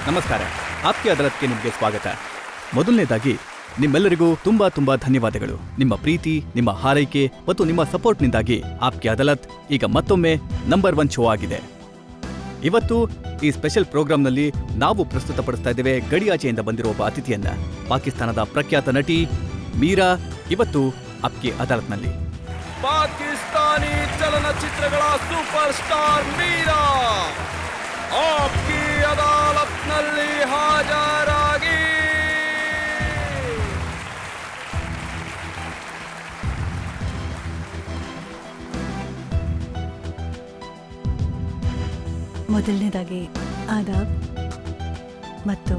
ನಮಸ್ಕಾರ. ಆಪ್ಕಿ ಅದಾಲತ್ಗೆ ನಿಮಗೆ ಸ್ವಾಗತ. ಮೊದಲನೇದಾಗಿ ನಿಮ್ಮೆಲ್ಲರಿಗೂ ತುಂಬಾ ಧನ್ಯವಾದಗಳು. ನಿಮ್ಮ ಪ್ರೀತಿ, ನಿಮ್ಮ ಹಾರೈಕೆ ಮತ್ತು ನಿಮ್ಮ ಸಪೋರ್ಟ್ನಿಂದಾಗಿ ಆಪ್ಕಿ ಅದಾಲತ್ ಈಗ ಮತ್ತೊಮ್ಮೆ ನಂಬರ್ 1 ಶೋ ಆಗಿದೆ. ಇವತ್ತು ಈ ಸ್ಪೆಷಲ್ ಪ್ರೋಗ್ರಾಂನಲ್ಲಿ ನಾವು ಪ್ರಸ್ತುತಪಡಿಸ್ತಾ ಇದ್ದೇವೆ ಗಡಿಯಾಚೆಯಿಂದ ಬಂದಿರುವ ಒಬ್ಬ ಅತಿಥಿಯನ್ನ. ಪಾಕಿಸ್ತಾನದ ಪ್ರಖ್ಯಾತ ನಟಿ ಮೀರಾ ಇವತ್ತು ಆಪ್ಕಿ ಅದಾಲತ್ನಲ್ಲಿ. ಪಾಕಿಸ್ತಾನಿ ಚಲನಚಿತ್ರಗಳ ಸೂಪರ್ ಸ್ಟಾರ್ ಮೀರಾ ಆಪ್ಕಿ ಅದಾಲತ್ನಲ್ಲಿ ಹಾಜರಾಗಿ. ಮೊದಲನೇದಾಗಿ ಆದಾಬ್ ಮತ್ತು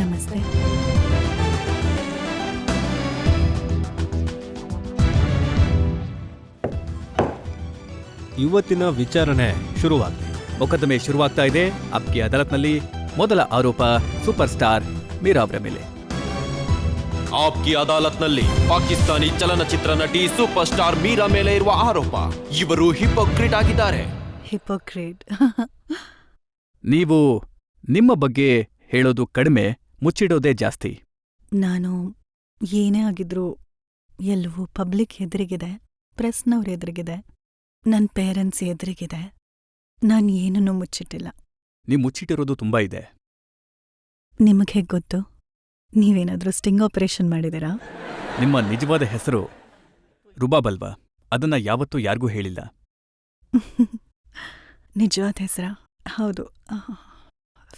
ನಮಸ್ತೆ. ಇವತ್ತಿನ ವಿಚಾರಣೆ ಶುರುವಾಗಿದೆ. ಮೊಕದ್ದಮೆ ಶುರುವಾಗ್ತಾ ಇದೆ. ಆಪ್ಕಿ ಅದಾಲತ್ನಲ್ಲಿ ಮೊದಲ ಆರೋಪ ಸೂಪರ್ ಸ್ಟಾರ್ ಮೀರಾ ಅವರ ಮೇಲೆ. ಆಪ್ಕಿ ಅದಾಲತ್ನಲ್ಲಿ ಪಾಕಿಸ್ತಾನಿ ಚಲನಚಿತ್ರ ನಟಿ ಸೂಪರ್ ಸ್ಟಾರ್ ಮೀರಾ ಮೇಲೆ ಇರುವ ಆರೋಪ. ಇವರು ಹಿಪೋಕ್ರಿಟ್ ಆಗಿದ್ದಾರೆ. ಹಿಪೋಕ್ರೇಟ್. ನೀವು ನಿಮ್ಮ ಬಗ್ಗೆ ಹೇಳೋದು ಕಡಿಮೆ, ಮುಚ್ಚಿಡೋದೇ ಜಾಸ್ತಿ. ನಾನು ಏನೇ ಆಗಿದ್ರೂ ಎಲ್ಲವೂ ಪಬ್ಲಿಕ್ ಎದುರಿಗಿದೆ, ಪ್ರೆಸ್ನವ್ರ ಎದುರಿಗಿದೆ, ನನ್ನ ಪೇರೆಂಟ್ಸ್ ಎದುರಿಗಿದೆ. ನಾನು ಏನನ್ನೂ ಮುಚ್ಚಿಟ್ಟಿಲ್ಲ. ನೀವು ಮುಚ್ಚಿಟ್ಟಿರೋದು ತುಂಬಾ ಇದೆ. ನಿಮಗೆ ಹೇಗೆ ಗೊತ್ತು? ನೀವೇನಾದರೂ ಸ್ಟಿಂಗ್ ಆಪರೇಷನ್ ಮಾಡಿದ್ದೀರಾ? ನಿಮ್ಮ ನಿಜವಾದ ಹೆಸರು ರುಬಾಬ್ ಅಲ್ವಾ? ಅದನ್ನ ಯಾವತ್ತೂ ಯಾರಿಗೂ ಹೇಳಿಲ್ಲ. ನಿಜವಾದ ಹೆಸರಾ? ಹೌದು,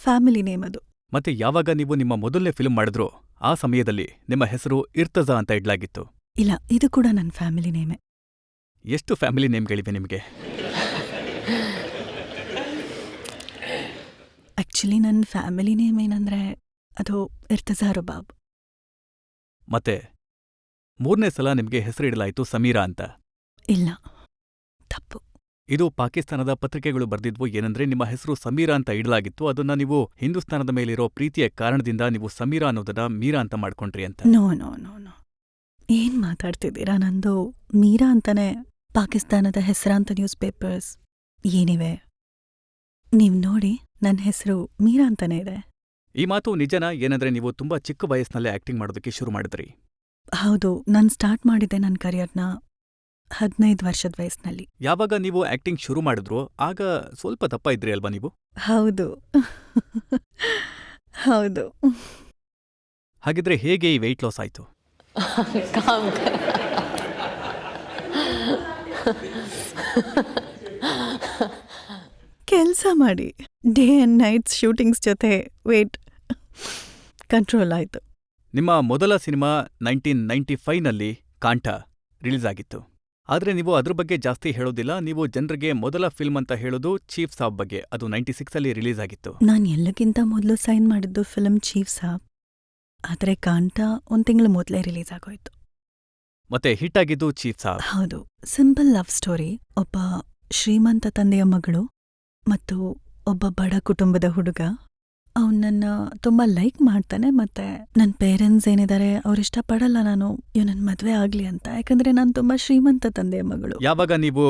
ಫ್ಯಾಮಿಲಿ ನೇಮ್ ಅದು. ಮತ್ತೆ ಯಾವಾಗ ನೀವು ನಿಮ್ಮ ಮೊದಲನೇ ಫಿಲ್ಮ್ ಮಾಡಿದ್ರೋ ಆ ಸಮಯದಲ್ಲಿ ನಿಮ್ಮ ಹೆಸರು ಇರ್ತಜಾ ಅಂತ ಇಡ್ಲಾಗಿತ್ತು. ಇಲ್ಲ, ಇದು ಕೂಡ ನನ್ನ ಫ್ಯಾಮಿಲಿ ನೇಮೇ. ಎಷ್ಟು ಫ್ಯಾಮಿಲಿ ನೇಮ್ಗಳಿವೆ ನಿಮಗೆ? ಆ್ಯಕ್ಚುಲಿ ನನ್ನ ಫ್ಯಾಮಿಲಿ ನೇಮ್ ಏನಂದ್ರೆ ಅದು ಇರ್ತಜಾ ರುಬಾಬ್. ಮತ್ತೆ ಮೂರನೇ ಸಲ ನಿಮಗೆ ಹೆಸರಿಡಲಾಯಿತು ಸಮೀರಾ ಅಂತ. ಇಲ್ಲ, ತಪ್ಪು. ಇದು ಪಾಕಿಸ್ತಾನದ ಪತ್ರಿಕೆಗಳು ಬರ್ದಿದ್ವು. ಏನಂದ್ರೆ ನಿಮ್ಮ ಹೆಸರು ಸಮೀರಾ ಅಂತ ಇಡಲಾಗಿತ್ತು. ಅದನ್ನ ನೀವು ಹಿಂದೂಸ್ತಾನದ ಮೇಲಿರೋ ಪ್ರೀತಿಯ ಕಾರಣದಿಂದ ನೀವು ಸಮೀರಾ ಅನ್ನೋದನ್ನ ಮೀರಾ ಅಂತ ಮಾಡ್ಕೊಂಡ್ರಿ ಅಂತ. ನೋ ನೋ ನೋ ನೋ ಏನ್ ಮಾತಾಡ್ತಿದ್ದೀರಾ? ನಂದು ಮೀರಾ ಅಂತಾನೆ ಪಾಕಿಸ್ತಾನದ ಹೆಸರಾಂತ ನ್ಯೂಸ್ ಪೇಪರ್ಸ್ ಏನಿವೆ. ನೀವ್ ನೋಡಿ, ನನ್ನ ಹೆಸರು ಮೀರಾ ಅಂತಾನೆ ಇದೆ. ಈ ಮಾತು ನಿಜನಾ? ಏನಂದ್ರೆ ನೀವು ತುಂಬಾ ಚಿಕ್ಕ ವಯಸ್ಸಿನಲ್ಲೇ ಆಕ್ಟಿಂಗ್ ಮಾಡೋದಕ್ಕೆ ಶುರು ಮಾಡಿದ್ರಿ. ಹೌದು, ನಾನು ಸ್ಟಾರ್ಟ್ ಮಾಡಿದ್ದೆ ನನ್ನ ಕರಿಯರ್ನ 15 ವರ್ಷದ ವಯಸ್ಸಿನಲ್ಲಿ. ಯಾವಾಗ ನೀವು ಆಕ್ಟಿಂಗ್ ಶುರು ಮಾಡಿದ್ರೋ ಆಗ ಸ್ವಲ್ಪ ದಪ್ಪ ಇದ್ರಿ ಅಲ್ವಾ ನೀವು? ಹೌದು ಹೌದು. ಹಾಗಿದ್ರೆ ಹೇಗೆ ಈ ವೆಯ್ಟ್ ಲಾಸ್ ಆಯ್ತು? ಕೆಲಸ ಮಾಡಿ ಡೇ ಅಂಡ್ ನೈಟ್ಸ್ ಶೂಟಿಂಗ್ಸ್ ಜೊತೆ ವೇಟ್ ಕಂಟ್ರೋಲ್ ಆಯ್ತು. ನಿಮ್ಮ ಮೊದಲ ಸಿನಿಮಾ 1995ನಲ್ಲಿ ಕಾಂಠ ರಿಲೀಸ್ ಆಗಿತ್ತು. ಆದ್ರೆ ನೀವು ಅದ್ರ ಬಗ್ಗೆ ಜಾಸ್ತಿ ಹೇಳೋದಿಲ್ಲ. ನೀವು ಜನರಿಗೆ ಮೊದಲ ಫಿಲ್ಮ್ ಅಂತ ಹೇಳೋದು ಚೀಫ್ ಸಾಬ್ ಬಗ್ಗೆ. ಅದು 96ಅಲ್ಲಿ ರಿಲೀಸ್ ಆಗಿತ್ತು. ನಾನು ಎಲ್ಲಕ್ಕಿಂತ ಮೊದಲು ಸೈನ್ ಮಾಡಿದ್ದು ಫಿಲ್ಮ್ ಚೀಫ್ ಸಾಬ್. ಆದರೆ ಕಾಂಠ 1 ತಿಂಗಳು ಮೊದಲೇ ರಿಲೀಸ್ ಆಗೋಯ್ತು. ಮತ್ತೆ ಹಿಟ್ ಆಗಿದ್ದು ಚೀಫ್ ಸಾಬ್. ಹೌದು, ಸಿಂಪಲ್ ಲವ್ ಸ್ಟೋರಿ. ಒಬ್ಬ ಶ್ರೀಮಂತ ತಂದೆಯ ಮಗಳು ಮತ್ತು ಒಬ್ಬ ಬಡ ಕುಟುಂಬದ ಹುಡುಗ. ಅವನನ್ನ ತುಂಬಾ ಲೈಕ್ ಮಾಡ್ತಾನೆ. ಮತ್ತೆ ನನ್ನ ಪೇರೆಂಟ್ಸ್ ಏನಿದ್ದಾರೆ ಅವ್ರಿಷ್ಟಪಡಲ್ಲ ನಾನು ಇವನನ್ನ ಮದ್ವೆ ಆಗ್ಲಿ ಅಂತ, ಯಾಕಂದ್ರೆ ನಾನು ತುಂಬಾ ಶ್ರೀಮಂತ ತಂದೆಯ ಮಗಳು. ಯಾವಾಗ ನೀವು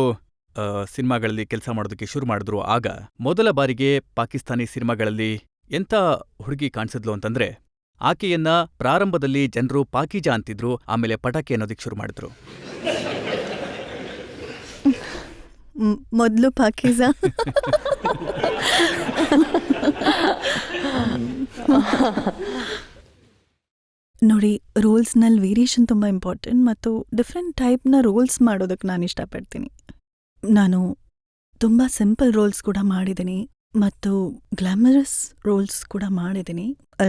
ಸಿನಿಮಾಗಳಲ್ಲಿ ಕೆಲಸ ಮಾಡೋದಕ್ಕೆ ಶುರು ಮಾಡಿದ್ರು ಆಗ ಮೊದಲ ಬಾರಿಗೆ ಪಾಕಿಸ್ತಾನಿ ಸಿನಿಮಾಗಳಲ್ಲಿ ಎಂಥ ಹುಡುಗಿ ಕಾಣಿಸಿದ್ಲು ಅಂತಂದ್ರೆ, ಆಕೆಯನ್ನ ಪ್ರಾರಂಭದಲ್ಲಿ ಜನರು ಪಾಕೀಜಾ ಅಂತಿದ್ರು, ಆಮೇಲೆ ಪಟಾಕಿ ಅನ್ನೋದಕ್ಕೆ ಶುರು ಮಾಡಿದ್ರು. ಮೊದಲು ಪಾಕೀಜಾ. ನೋಡಿ, ರೋಲ್ಸ್ನಲ್ಲಿ ವೇರಿಯೇಷನ್ ತುಂಬ ಇಂಪಾರ್ಟೆಂಟ್ ಮತ್ತು ಡಿಫ್ರೆಂಟ್ ಟೈಪ್ನ ರೋಲ್ಸ್ ಮಾಡೋದಕ್ಕೆ ನಾನು ಇಷ್ಟಪಡ್ತೀನಿ. ನಾನು ತುಂಬ ಸಿಂಪಲ್ ರೋಲ್ಸ್ ಕೂಡ ಮಾಡಿದ್ದೀನಿ ಮತ್ತು ಗ್ಲಾಮರಸ್ ರೋಲ್ಸ್ ಕೂಡ ಮಾಡಿದ್ದೀನಿ.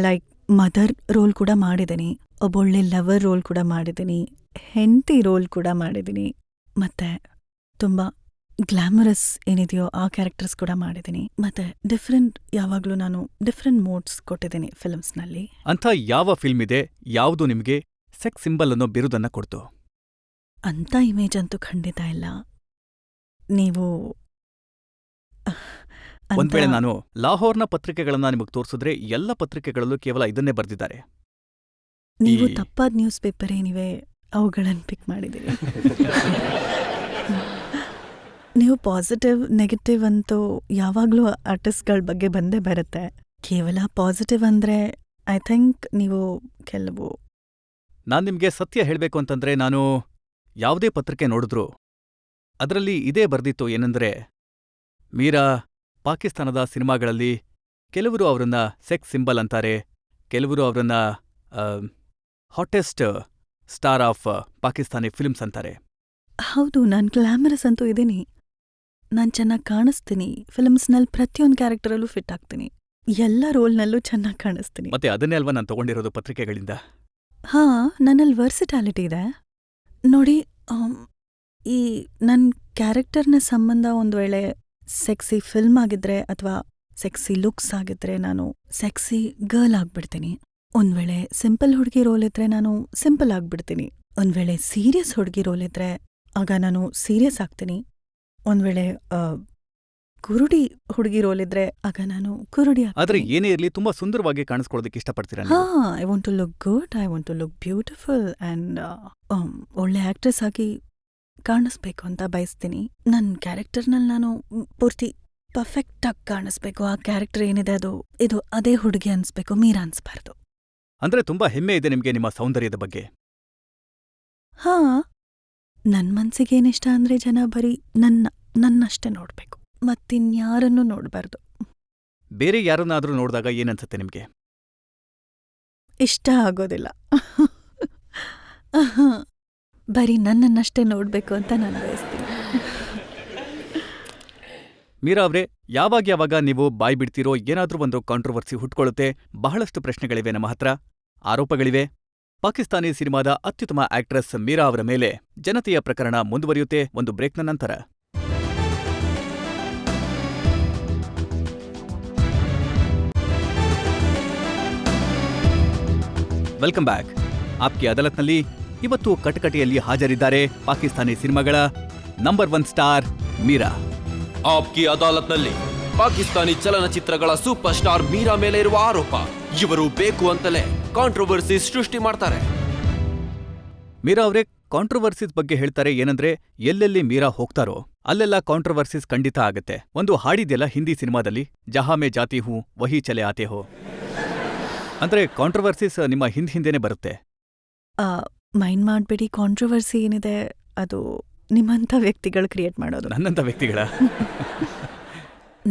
ಲೈಕ್ ಮದರ್ ರೋಲ್ ಕೂಡ ಮಾಡಿದ್ದೀನಿ, ಒಬ್ಬೊಳ್ಳೆ ಲವರ್ ರೋಲ್ ಕೂಡ ಮಾಡಿದ್ದೀನಿ, ಹೆಂಡತಿ ರೋಲ್ ಕೂಡ ಮಾಡಿದ್ದೀನಿ, ಮತ್ತೆ ತುಂಬ ಗ್ಲಾಮರಸ್ ಏನಿದೆಯೋ ಆ ಕ್ಯಾರೆಕ್ಟರ್ಸ್ ಕೂಡ ಮಾಡಿದ್ದೀನಿ. ಮತ್ತೆ ಯಾವಾಗಲೂ ನಾನು ಡಿಫ್ರೆಂಟ್ ಮೋಡ್ಸ್ ಕೊಟ್ಟಿದ್ದೀನಿ ಫಿಲ್ಮ್ಸ್ನಲ್ಲಿ. ಅಂಥ ಯಾವ ಫಿಲ್ಮ್ ಇದೆ ಯಾವುದು ನಿಮಗೆ ಸೆಕ್ಸ್ ಸಿಂಬಲ್ ಅನ್ನೋ ಬಿರುದನ್ನ ಕೊಡ್ತು? ಅಂಥ ಇಮೇಜ್ ಅಂತೂ ಖಂಡಿತ ಇಲ್ಲ. ನೀವು ಒಂದ್ ವೇಳೆ ನಾನು ಲಾಹೋರ್ನ ಪತ್ರಿಕೆಗಳನ್ನ ನಿಮಗೆ ತೋರಿಸಿದ್ರೆ ಎಲ್ಲ ಪತ್ರಿಕೆಗಳಲ್ಲೂ ಕೇವಲ ಇದನ್ನೇ ಬರೆದಿದ್ದಾರೆ. ನೀವು ತಪ್ಪಾದ ನ್ಯೂಸ್ ಪೇಪರ್ ಏನಿವೆ ಅವುಗಳನ್ನು ಪಿಕ್ ಮಾಡಿದ್ದೀರಿ. ನೀವು ಪಾಸಿಟಿವ್ ನೆಗೆಟಿವ್ ಅಂತೂ ಯಾವಾಗಲೂ ಆರ್ಟಿಸ್ಟ್ಗಳ ಬಗ್ಗೆ ಬಂದೇ ಬರುತ್ತೆ. ಕೇವಲ ಪಾಸಿಟಿವ್ ಅಂದ್ರೆ ಐ ಥಿಂಕ್ ನೀವು ಕೆಲವು ನಾನ್ ನಿಮ್ಗೆ ಸತ್ಯ ಹೇಳ್ಬೇಕು ಅಂತಂದ್ರೆ ನಾನು ಯಾವುದೇ ಪತ್ರಿಕೆ ನೋಡಿದ್ರು ಅದರಲ್ಲಿ ಇದೇ ಬರ್ದಿತ್ತು ಏನಂದ್ರೆ ಮೀರಾ ಪಾಕಿಸ್ತಾನದ ಸಿನಿಮಾಗಳಲ್ಲಿ ಕೆಲವರು ಅವರನ್ನ ಸೆಕ್ಸ್ ಸಿಂಬಲ್ ಅಂತಾರೆ, ಕೆಲವರು ಅವರನ್ನ hottest star of Pakistani films ಅಂತಾರೆ. ಹೌದು, ನಾನ್ ಗ್ಲಾಮರಸ್ ಅಂತೂ ಇದೀನಿ. ನಾನ್ ಚೆನ್ನಾಗ್ ಕಾಣಿಸ್ತೀನಿ. ಫಿಲ್ಮ್ಸ್ನಲ್ಲಿ ಪ್ರತಿಯೊಂದು ಕ್ಯಾರೆಕ್ಟರಲ್ಲೂ ಫಿಟ್ ಆಗ್ತೀನಿ. ಎಲ್ಲ ರೋಲ್ನಲ್ಲೂ ಚೆನ್ನಾಗ್ ಕಾಣಿಸ್ತೀನಿ. ಮತ್ತೆ ಅದನ್ನೇ ಅಲ್ವಾ ನಾನು ತಗೊಂಡಿರೋದು ಪತ್ರಿಕೆಗಳಿಂದ. ಹಾ, ನನ್ನಲ್ಲಿ ವರ್ಸಿಟಾಲಿಟಿ ಇದೆ. ನೋಡಿ, ಈ ನನ್ ಕ್ಯಾರೆಕ್ಟರ್ನ ಸಂಬಂಧ ಒಂದ್ ವೇಳೆ ಸೆಕ್ಸಿ ಫಿಲ್ಮ್ ಆಗಿದ್ರೆ ಅಥವಾ ಸೆಕ್ಸಿ ಲುಕ್ಸ್ ಆಗಿದ್ರೆ ನಾನು ಸೆಕ್ಸಿ ಗರ್ಲ್ ಆಗ್ಬಿಡ್ತೀನಿ. ಒಂದ್ ವೇಳೆ ಸಿಂಪಲ್ ಹುಡುಗಿ ರೋಲ್ ಇದ್ರೆ ನಾನು ಸಿಂಪಲ್ ಆಗ್ಬಿಡ್ತೀನಿ. ಒಂದ್ ವೇಳೆ ಸೀರಿಯಸ್ ಹುಡುಗಿ ರೋಲ್ ಇದ್ರೆ ಆಗ ನಾನು ಸೀರಿಯಸ್ ಆಗ್ತೀನಿ. ಒಂದ್ ವೇಳೆ ಕುರುಡಿ ಹುಡುಗಿ ರೋಲ್ ಇದ್ರೆ ಆಗ ನಾನು ಕುರುಡಿ ಆದ್ರೆ ಆಗ್ತೀನಿ. ಏನೇ ಇರ್ಲಿ ತುಂಬಾ ಸುಂದರವಾಗಿ ಕಾಣಿಸ್ಕೊಳ್ಳೋದಕ್ಕೆ ಇಷ್ಟಪಡ್ತೀರಾ ಹಾ, ನೀವು? I want to look good, I want to look beautiful and ಒಳ್ಳೆ ಆಕ್ಟ್ರೆಸ್ ಆಗಿ ಕಾಣಿಸ್ಬೇಕು ಅಂತ ಬಯಸ್ತೀನಿ. ನನ್ನ ಕ್ಯಾರೆಕ್ಟರ್ನಲ್ಲಿ ನಾನು ಪೂರ್ತಿ ಪರ್ಫೆಕ್ಟ್ ಆಗಿ ಕಾಣಿಸ್ಬೇಕು. ಆ ಕ್ಯಾರೆಕ್ಟರ್ ಏನಿದೆ ಇದು ಅದೇ ಹುಡುಗಿ ಅನ್ಸ್ಬೇಕು, ಮೀರಾ ಅನ್ಸ್ಬಾರ್ದು. ಅಂದ್ರೆ ತುಂಬಾ ಹೆಮ್ಮೆ ಇದೆ ನಿಮ್ಗೆ ನಿಮ್ಮ ಸೌಂದರ್ಯದ ಬಗ್ಗೆ. ಹಾ, ನನ್ ಮನ್ಸಿಗೇನಿಷ್ಟ ಅಂದ್ರೆ ಜನ ಬರೀ ನನ್ನಷ್ಟೇ ನೋಡ್ಬೇಕು, ಮತ್ತಿನ್ಯಾರನ್ನೂ ನೋಡ್ಬಾರ್ದು. ಬೇರೆ ಯಾರನ್ನಾದ್ರೂ ನೋಡಿದಾಗ ಏನನ್ಸುತ್ತೆ ನಿಮ್ಗೆ? ಇಷ್ಟ ಆಗೋದಿಲ್ಲ. ಬರೀ ನನ್ನನ್ನಷ್ಟೇ ನೋಡ್ಬೇಕು ಅಂತ ನಾನು ಬಯಸ್ತೀನಿ. ಮೀರಾ ಅವ್ರೆ, ಯಾವಾಗ ನೀವು ಬಾಯ್ ಬಿಡ್ತೀರೋ ಏನಾದ್ರೂ ಒಂದು ಕಾಂಟ್ರವರ್ಸಿ ಹುಟ್ಕೊಳ್ಳುತ್ತೆ. ಬಹಳಷ್ಟು ಪ್ರಶ್ನೆಗಳಿವೆ ನಮ್ಮ ಹತ್ರ, ಆರೋಪಗಳಿವೆ. ಪಾಕಿಸ್ತಾನಿ ಸಿನಿಮಾದ ಅತ್ಯುತ್ತಮ ಆಕ್ಟ್ರೆಸ್ ಮೀರಾ ಅವರ ಮೇಲೆ ಜನತೆಯ ಪ್ರಕರಣ ಮುಂದುವರಿಯುತ್ತೆ ಒಂದು ಬ್ರೇಕ್ನ ನಂತರ. Welcome back. ಆಪ್ಕಿ ಅದಾಲತ್ನಲ್ಲಿ ಇವತ್ತು ಕಟಕಟೆಯಲ್ಲಿ ಹಾಜರಿದ್ದಾರೆ ಪಾಕಿಸ್ತಾನಿ ಸಿನಿಮಾಗಳ ನಂಬರ್ 1 ಸ್ಟಾರ್ ಮೀರಾ. ಆಪ್ಕಿ ಅದಾಲತ್ನಲ್ಲಿ ಪಾಕಿಸ್ತಾನಿ ಚಲನಚಿತ್ರಗಳ ಸೂಪರ್ ಸ್ಟಾರ್ ಮೀರಾ ಮೇಲೆ ಇರುವ ಆರೋಪ. ಇವರು ಬೇಕು ಅಂತಲೇ ಕಾಂಟ್ರವರ್ಸಿ ಸೃಷ್ಟಿ ಮಾಡ್ತಾರೆ. ಮೀರಾ ಅವರೇ, ಕಾಂಟ್ರವರ್ಸಿಸ್ ಬಗ್ಗೆ ಹೇಳ್ತಾರೆ. ಏನಂದ್ರೆ ಎಲ್ಲೆಲ್ಲಿ ಮೀರಾ ಹೋಗ್ತಾರೋ ಅಲ್ಲೆಲ್ಲ ಕಾಂಟ್ರವರ್ಸಿಸ್ ಖಂಡಿತ ಆಗತ್ತೆ. ಒಂದು ಹಾಡಿದೆಯಲ್ಲ ಹಿಂದಿ ಸಿನಿಮಾದಲ್ಲಿ, ಜಹಾ ಮೇ ಜಾತಿ ಹೂ ವಹಿ ಚಲೆ ಆತೆ ಹೋ. ಅಂದ್ರೆ ಕಾಂಟ್ರವರ್ಸಿಸ್ ನಿಮ್ಮ ಹಿಂದೆನೇ ಬರುತ್ತೆ. ಮೈಂಡ್ ಮಾಡ್ಬೇಡಿ, ಕಾಂಟ್ರವರ್ಸಿ ಏನಿದೆ ಅದು ನಿಮ್ಮಂಥ ವ್ಯಕ್ತಿಗಳು ಕ್ರಿಯೇಟ್ ಮಾಡೋದು. ನನ್ನಂಥ ವ್ಯಕ್ತಿಗಳ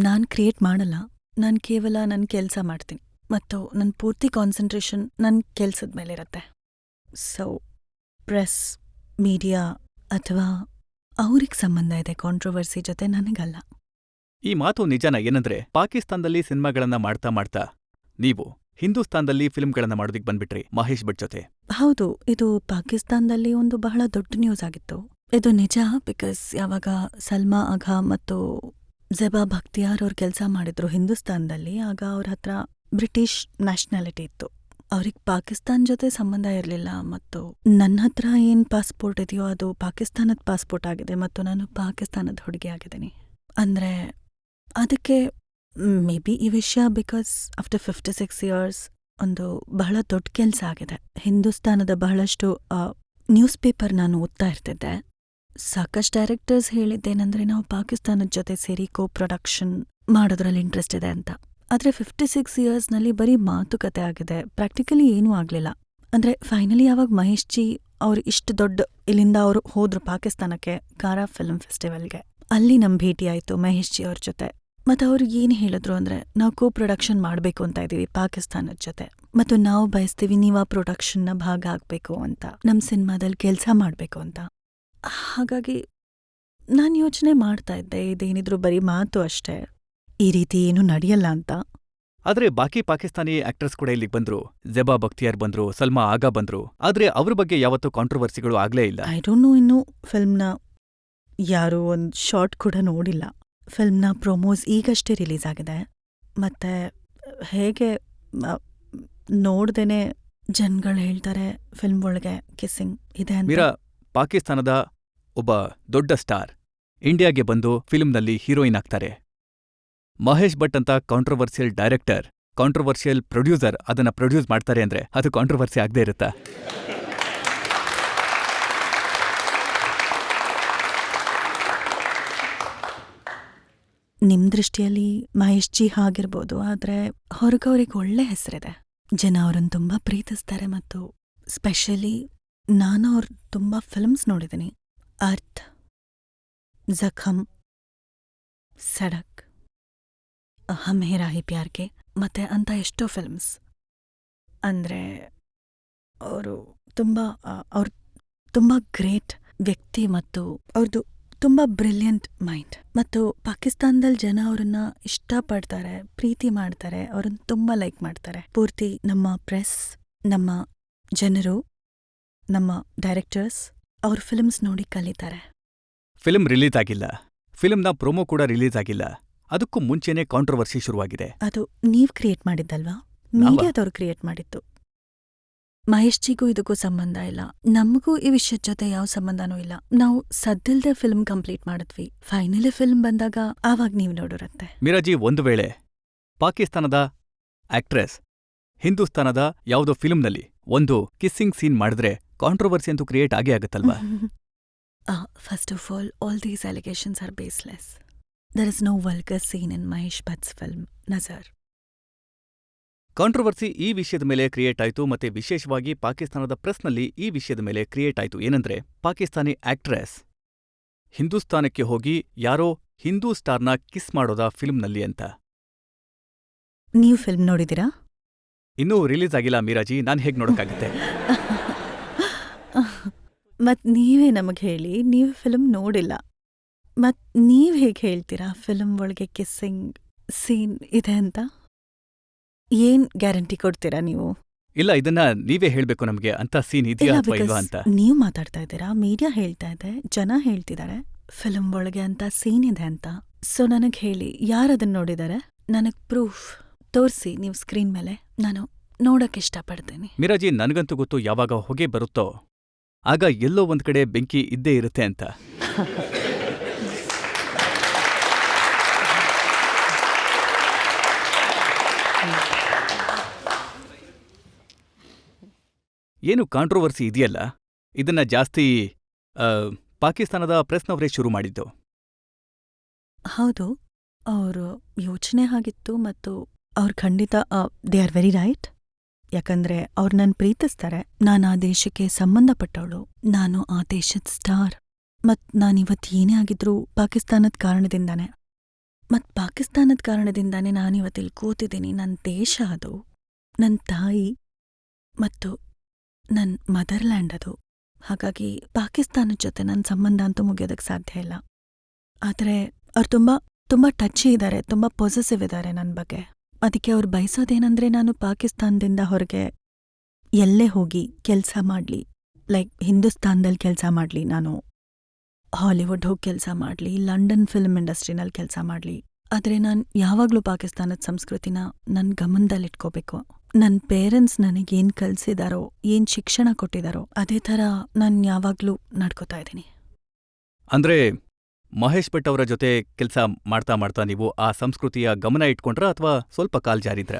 ನಾನ್ ಕ್ರಿಯೇಟ್ ಮಾಡಲ್ಲ. ನಾನ್ ಕೇವಲ ನನ್ನ ಕೆಲಸ ಮಾಡ್ತೀನಿ ಮತ್ತು ನನ್ನ ಪೂರ್ತಿ ಕಾನ್ಸಂಟ್ರೇಷನ್ ನನ್ನ ಕೆಲ್ಸದ ಮೇಲಿರುತ್ತೆ. ಸೊ ಪ್ರೆಸ್, ಮೀಡಿಯಾ ಅಥವಾ ಅವ್ರಿಗೆ ಸಂಬಂಧ ಇದೆ ಕಾಂಟ್ರವರ್ಸಿ ಜೊತೆ, ನನಗಲ್ಲ. ಈ ಮಾತು ನಿಜಾನ? ಏನಂದ್ರೆ ಪಾಕಿಸ್ತಾನದಲ್ಲಿ ಸಿನಿಮಾಗಳನ್ನ ಮಾಡ್ತಾ ನೀವು ಹಿಂದೂಸ್ತಾನದಲ್ಲಿ ಫಿಲ್ಮ್ಗಳನ್ನ ಮಾಡೋದಿಕ್ ಬಂದ್ಬಿಟ್ರಿ ಮಹೇಶ್ ಭಟ್ ಜೊತೆ. ಹೌದು, ಇದು ಪಾಕಿಸ್ತಾನದಲ್ಲಿ ಒಂದು ಬಹಳ ದೊಡ್ಡ ನ್ಯೂಸ್ ಆಗಿತ್ತು. ಇದು ನಿಜ, ಬಿಕಾಸ್ ಯಾವಾಗ ಸಲ್ಮಾ ಅಘಾ ಮತ್ತು ಜೆಬಾ ಬಖ್ತಿಯಾರ್ ಅವ್ರು ಕೆಲಸ ಮಾಡಿದ್ರು ಹಿಂದೂಸ್ತಾನದಲ್ಲಿ, ಆಗ ಅವ್ರ ಹತ್ರ ಬ್ರಿಟಿಷ್ ನ್ಯಾಷನಾಲಿಟಿ ಇತ್ತು. ಅವ್ರಿಗೆ ಪಾಕಿಸ್ತಾನ್ ಜೊತೆ ಸಂಬಂಧ ಇರಲಿಲ್ಲ. ಮತ್ತು ನನ್ನ ಹತ್ರ ಏನ್ ಪಾಸ್ಪೋರ್ಟ್ ಇದೆಯೋ ಅದು ಪಾಕಿಸ್ತಾನದ ಪಾಸ್ಪೋರ್ಟ್ ಆಗಿದೆ ಮತ್ತು ನಾನು ಪಾಕಿಸ್ತಾನದ ಹುಡುಗಿ ಆಗಿದ್ದೀನಿ. ಅಂದ್ರೆ ಅದಕ್ಕೆ ಮೇ ಬಿ ಈ ವಿಷಯ ಬಿಕಾಸ್ ಆಫ್ಟರ್ 56 ಇಯರ್ಸ್ ಒಂದು ಬಹಳ ದೊಡ್ಡ ಕೆಲಸ ಆಗಿದೆ. ಹಿಂದೂಸ್ತಾನದ ಬಹಳಷ್ಟು ನ್ಯೂಸ್ ಪೇಪರ್ ನಾನು ಓದ್ತಾ ಇರ್ತಿದ್ದೆ. ಸಾಕಷ್ಟು ಡೈರೆಕ್ಟರ್ಸ್ ಹೇಳಿದ್ದೇನೆಂದ್ರೆ ನಾವು ಪಾಕಿಸ್ತಾನದ ಜೊತೆ ಸೇರಿ ಕೋ ಪ್ರೊಡಕ್ಷನ್ ಮಾಡೋದ್ರಲ್ಲಿ ಇಂಟ್ರೆಸ್ಟ್ ಇದೆ ಅಂತ. ಆದ್ರೆ 56 ಇಯರ್ಸ್ನಲ್ಲಿ ಬರೀ ಮಾತುಕತೆ ಆಗಿದೆ, ಪ್ರಾಕ್ಟಿಕಲಿ ಏನೂ ಆಗ್ಲಿಲ್ಲ. ಅಂದ್ರೆ ಫೈನಲಿ ಯಾವಾಗ ಮಹೇಶ್ ಜಿ ಅವ್ರು ಇಷ್ಟು ದೊಡ್ಡ ಇಲ್ಲಿಂದ ಅವರು ಹೋದ್ರು ಪಾಕಿಸ್ತಾನಕ್ಕೆ ಕಾರಾ ಫಿಲ್ಮ್ ಫೆಸ್ಟಿವಲ್ಗೆ, ಅಲ್ಲಿ ನಮ್ ಭೇಟಿ ಆಯ್ತು ಮಹೇಶ್ ಜಿ ಅವ್ರ ಜೊತೆ. ಮತ್ತೆ ಅವ್ರು ಏನ್ ಹೇಳಿದ್ರು ಅಂದ್ರೆ ನಾವು ಕೋ ಪ್ರೊಡಕ್ಷನ್ ಮಾಡ್ಬೇಕು ಅಂತ ಇದೀವಿ ಪಾಕಿಸ್ತಾನದ ಜೊತೆ, ಮತ್ತು ನಾವು ಬಯಸ್ತೀವಿ ನೀವು ಆ ಪ್ರೊಡಕ್ಷನ್ನ ಭಾಗ ಆಗ್ಬೇಕು ಅಂತ, ನಮ್ ಸಿನಿಮಾದಲ್ಲಿ ಕೆಲ್ಸ ಮಾಡ್ಬೇಕು ಅಂತ. ಹಾಗಾಗಿ ನಾನ್ ಯೋಚನೆ ಮಾಡ್ತಾ ಇದ್ದೆ, ಇದೇನಿದ್ರು ಬರೀ ಮಾತು ಅಷ್ಟೇ, ಈ ರೀತಿ ಏನೂ ನಡೆಯಲ್ಲ ಅಂತ. ಆದ್ರೆ ಬಾಕಿ ಪಾಕಿಸ್ತಾನಿ ಆಕ್ಟರ್ಸ್ ಕೂಡ ಇಲ್ಲಿಗೆ ಬಂದ್ರು. ಜೆಬಾ ಬಖ್ತಿಯಾರ್ ಬಂದ್ರು, ಸಲ್ಮಾ ಆಗಾ ಬಂದ್ರು. ಆದ್ರೆ ಅವ್ರ ಬಗ್ಗೆ ಯಾವತ್ತೂ ಕಾಂಟ್ರವರ್ಸಿಗಳು ಆಗ್ಲೇ ಇಲ್ಲ. ಐ ಡೋಂಟ್ ನೋ, ಇನ್ನು ಫಿಲ್ಮ್ನ ಯಾರೂ ಒಂದ್ ಶಾರ್ಟ್ ಕೂಡ ನೋಡಿಲ್ಲ. ಫಿಲ್ಮ್ನ ಪ್ರೊಮೋಸ್ ಈಗಷ್ಟೇ ರಿಲೀಸ್ ಆಗಿದೆ. ಮತ್ತೆ ಹೇಗೆ ನೋಡ್ದೇನೆ ಜನಗಳು ಹೇಳ್ತಾರೆ ಫಿಲ್ಮ್ ಒಳಗೆ ಕಿಸ್ಸಿಂಗ್ ಇದೆ ಅಂತ. ಮೀರಾ ಪಾಕಿಸ್ತಾನದ ಒಬ್ಬ ದೊಡ್ಡ ಸ್ಟಾರ್ ಇಂಡಿಯಾಗೆ ಬಂದು ಫಿಲ್ಮ್ನಲ್ಲಿ ಹೀರೋಯಿನ್ ಆಗ್ತಾರೆ. ಮಹೇಶ್ ಭಟ್ ಅಂತ ಕಾಂಟ್ರವರ್ಸಿಯಲ್ ಡೈರೆಕ್ಟರ್, ಕಾಂಟ್ರವರ್ಸಿಯಲ್ ಪ್ರೊಡ್ಯೂಸರ್ ಅದನ್ನ ಪ್ರೊಡ್ಯೂಸ್ ಮಾಡ್ತಾರೆ ಅಂದ್ರೆ ಅದು ಕಾಂಟ್ರವರ್ಸಿ ಆಗದೆ ಇರುತ್ತಾ? ನಿಮ್ ದೃಷ್ಟಿಯಲ್ಲಿ ಮಹೇಶ್ ಜಿ ಹಾಗಿರ್ಬೋದು, ಆದ್ರೆ ಹೊರಗವ್ರಿಗೆ ಒಳ್ಳೆ ಹೆಸರಿದೆ. ಜನ ಅವ್ರನ್ನ ತುಂಬಾ ಪ್ರೀತಿಸ್ತಾರೆ ಮತ್ತು ಸ್ಪೆಷಲಿ ನಾನು ಅವ್ರ ತುಂಬಾ ಫಿಲ್ಮ್ಸ್ ನೋಡಿದ್ದೀನಿ. ಅರ್ಥ್, ಜಖಮ್, ಸಡಕ್, ಹಮ್ ಹೇರಾ ಹಿ ಪ್ಯಾರ್ ಕೆ ಮತ್ತೆ ಅಂತ ಎಷ್ಟೋ ಫಿಲ್ಮ್ಸ್. ಅಂದ್ರೆ ಅವರು ಅವ್ರು ತುಂಬಾ ಗ್ರೇಟ್ ವ್ಯಕ್ತಿ ಮತ್ತು ಅವ್ರದ್ದು ತುಂಬಾ ಬ್ರಿಲಿಯಂಟ್ ಮೈಂಡ್. ಮತ್ತು ಪಾಕಿಸ್ತಾನದಲ್ಲಿ ಜನ ಅವ್ರನ್ನ ಇಷ್ಟಪಡ್ತಾರೆ, ಪ್ರೀತಿ ಮಾಡ್ತಾರೆ, ಅವ್ರನ್ನ ತುಂಬಾ ಲೈಕ್ ಮಾಡ್ತಾರೆ. ಪೂರ್ತಿ ನಮ್ಮ ಪ್ರೆಸ್, ನಮ್ಮ ಜನರು, ನಮ್ಮ ಡೈರೆಕ್ಟರ್ಸ್ ಅವ್ರ ಫಿಲ್ಮ್ಸ್ ನೋಡಿ ಕಲಿತಾರೆ. ಫಿಲ್ಮ್ ರಿಲೀಸ್ ಆಗಿಲ್ಲ, ಫಿಲ್ಮ್ನ ಪ್ರೊಮೋ ಕೂಡ ರಿಲೀಸ್ ಆಗಿಲ್ಲ, ಅದಕ್ಕೂ ಮುಂಚೆನೇ ಕಾಂಟ್ರವರ್ಸಿ ಶುರುವಾಗಿದೆ. ಅದು ನೀವ್ ಕ್ರಿಯೇಟ್ ಮಾಡಿದ್ದಲ್ವಾ? ಮೀಡಿಯಾದವ್ರು ಕ್ರಿಯೇಟ್ ಮಾಡಿದ್ದು. ಮಹೇಶ್ ಜಿಗೂ ಇದಕ್ಕೂ ಸಂಬಂಧ ಇಲ್ಲ, ನಮಗೂ ಈ ವಿಷಯದ ಜೊತೆ ಯಾವ ಸಂಬಂಧನೂ ಇಲ್ಲ. ನಾವು ಸದ್ದಿಲ್ದೆ ಫಿಲ್ಮ್ ಕಂಪ್ಲೀಟ್ ಮಾಡಿದ್ವಿ. ಫೈನಲಿ ಫಿಲ್ಮ್ ಬಂದಾಗ ಆವಾಗ ನೀವ್ ನೋಡೋರತ್ತೆ. ಮೀರಾಜಿ, ಒಂದು ವೇಳೆ ಪಾಕಿಸ್ತಾನದ ಆಕ್ಟ್ರೆಸ್ ಹಿಂದೂಸ್ತಾನದ ಯಾವುದೋ ಫಿಲ್ಮ್ನಲ್ಲಿ ಒಂದು ಕಿಸ್ಸಿಂಗ್ ಸೀನ್ ಮಾಡಿದ್ರೆ ಕಾಂಟ್ರವರ್ಸಿ ಅಂತೂ ಕ್ರಿಯೇಟ್ ಆಗೇ ಆಗುತ್ತಲ್ವಾ? First of all these allegations are baseless. There is no vulgar scene in Mahesh Bhatt's film Nazar. Controversy ಈ ವಿಷಯದ ಮೇಲೆ ಕ್ರಿಯೇಟ್ ಆಯಿತು, ಮತ್ತೆ ವಿಶೇಷವಾಗಿ ಪಾಕಿಸ್ತಾನದ ಪ್ರೆಸ್ನಲ್ಲಿ ಈ ವಿಷಯದ ಮೇಲೆ ಕ್ರಿಯೇಟ್ ಆಯಿತು. ಏನಂದ್ರೆ, ಪಾಕಿಸ್ತಾನಿ ಆಕ್ಟ್ರೆಸ್ ಹಿಂದೂಸ್ತಾನಕ್ಕೆ ಹೋಗಿ ಯಾರೋ ಹಿಂದೂ ಸ್ಟಾರ್ನ ಕಿಸ್ ಮಾಡೋದ ಫಿಲ್ಮ್ನಲ್ಲಿ ಅಂತ. ನೀವು ಫಿಲ್ಮ್ ನೋಡಿದಿರಾ? ಇನ್ನೂ ರಿಲೀಸ್ ಆಗಿಲ್ಲ ಮೀರಾಜಿ, ನಾನ್ ಹೇಗ್ ನೋಡಕ್ಕಾಗತ್ತೆ? ಮತ್ ನೀವೇ ನಮಗ್ ಹೇಳಿ, ನೀವು ಫಿಲ್ಮ್ ನೋಡಿಲ್ಲ, ಮತ್ ನೀವ್ ಹೇಗ್ ಹೇಳ್ತೀರಾ ಫಿಲ್ಮ್ ಒಳಗೆ ಕಿಸ್ಸಿಂಗ್ ಸೀನ್ ಇದೆ ಅಂತ? ಏನ್ ಗ್ಯಾರಂಟಿ ಕೊಡ್ತೀರಾ ನೀವು? ಇಲ್ಲ, ಇದನ್ನ ನೀವೇ ಹೇಳ್ಬೇಕು ನಮ್ಗೆ, ಅಂತ ಸೀನ್ ಇದೆಯಾ ಅಥವಾ ಇಲ್ವಾ ಅಂತ. ನೀವ್ ಮಾತಾಡ್ತಾ ಇದ್ದೀರಾ, ಮೀಡಿಯಾ ಹೇಳ್ತಾ ಇದೆ, ಜನ ಹೇಳ್ತಿದ್ದಾರೆ ಫಿಲ್ಮ್ ಒಳಗೆ ಅಂತ ಸೀನ್ ಇದೆ ಅಂತ. ಸೊ ನನಗ್ ಹೇಳಿ, ಯಾರದನ್ನ ನೋಡಿದಾರೆ? ನನಗ್ ಪ್ರೂಫ್ ತೋರ್ಸಿ ನೀವು ಸ್ಕ್ರೀನ್ ಮೇಲೆ, ನಾನು ನೋಡಕ್ ಇಷ್ಟಪಡ್ತೀನಿ. ಮೀರಾಜಿ, ನನ್ಗಂತೂ ಗೊತ್ತು, ಯಾವಾಗ ಹೊಗೆ ಬರುತ್ತೋ ಆಗ ಎಲ್ಲೋ ಒಂದ್ ಕಡೆ ಬೆಂಕಿ ಇದ್ದೇ ಇರುತ್ತೆ ಅಂತ. ಏನು ಕಾಂಟ್ರವರ್ಸಿ ಇದೆಯಲ್ಲ, ಇದನ್ನ ಜಾಸ್ತಿ ಪಾಕಿಸ್ತಾನದ ಪ್ರೆಸ್ನವರೇ ಶುರು ಮಾಡಿದ್ದು. ಹೌದು, ಅವ್ರ ಯೋಚನೆ ಆಗಿತ್ತು ಮತ್ತು ಅವ್ರು ಖಂಡಿತ ದೇ ಆರ್ ವೆರಿ ರೈಟ್. ಯಾಕಂದ್ರೆ ಅವ್ರು ನನ್ ಪ್ರೀತಿಸ್ತಾರೆ, ನಾನು ಆ ದೇಶಕ್ಕೆ ಸಂಬಂಧಪಟ್ಟವಳು, ನಾನು ಆ ದೇಶದ ಸ್ಟಾರ್. ಮತ್ ನಾನಿವತ್ತು ಏನೇ ಆಗಿದ್ರೂ ಪಾಕಿಸ್ತಾನದ ಕಾರಣದಿಂದಾನೆ. ಮತ್ ಪಾಕಿಸ್ತಾನದ ಕಾರಣದಿಂದಾನೆ ನಾನಿವತ್ತಿಲ್ಲಿ ಕೂತಿದ್ದೀನಿ. ನನ್ನ ದೇಶ ಅದು, ನನ್ನ ತಾಯಿ ಮತ್ತು ನನ್ ಮದರ್ಲ್ಯಾಂಡ್ ಅದು. ಹಾಗಾಗಿ ಪಾಕಿಸ್ತಾನದ ಜೊತೆ ನನ್ನ ಸಂಬಂಧ ಅಂತೂ ಮುಗಿಯೋದಕ್ಕೆ ಸಾಧ್ಯ ಇಲ್ಲ. ಆದರೆ ಅವ್ರು ತುಂಬಾ ಟಚ್ಚಿ ಇದ್ದಾರೆ, ತುಂಬಾ ಪೊಸೆಸಿವ್ ಇದ್ದಾರೆ ನನ್ನ ಬಗ್ಗೆ. ಅದಕ್ಕೆ ಅವ್ರು ಬಯಸೋದೇನಂದ್ರೆ ನಾನು ಪಾಕಿಸ್ತಾನದಿಂದ ಹೊರಗೆ ಎಲ್ಲೇ ಹೋಗಿ ಕೆಲಸ ಮಾಡಲಿ, ಲೈಕ್ ಹಿಂದೂಸ್ತಾನದಲ್ಲಿ ಕೆಲಸ ಮಾಡಲಿ, ನಾನು ಹಾಲಿವುಡ್ ಹೋಗಿ ಕೆಲಸ ಮಾಡಲಿ, ಲಂಡನ್ ಫಿಲ್ಮ್ ಇಂಡಸ್ಟ್ರಿನಲ್ಲಿ ಕೆಲಸ ಮಾಡಲಿ. ಆದರೆ ನಾನು ಯಾವಾಗಲೂ ಪಾಕಿಸ್ತಾನದ ಸಂಸ್ಕೃತಿನ ನನ್ನ ಗಮನದಲ್ಲಿಟ್ಕೋಬೇಕು. ನನ್ನ ಪೇರೆಂಟ್ಸ್ ನನಗೇನು ಕಲಿಸಿದಾರೋ, ಏನು ಶಿಕ್ಷಣ ಕೊಟ್ಟಿದಾರೋ ಅದೇ ಥರ ನಾನು ಯಾವಾಗಲೂ ನಡ್ಕೋತಾ ಇದ್ದೀನಿ. ಅಂದ್ರೆ ಮಹೇಶ್ ಭಟ್ ಅವರ ಜೊತೆ ಕೆಲಸ ಮಾಡ್ತಾ ಮಾಡ್ತಾ ನೀವು ಆ ಸಂಸ್ಕೃತಿಯ ಗಮನ ಇಟ್ಕೊಂಡ್ರ ಅಥವಾ ಸ್ವಲ್ಪ ಕಾಲ್ ಜಾರಿದ್ರ?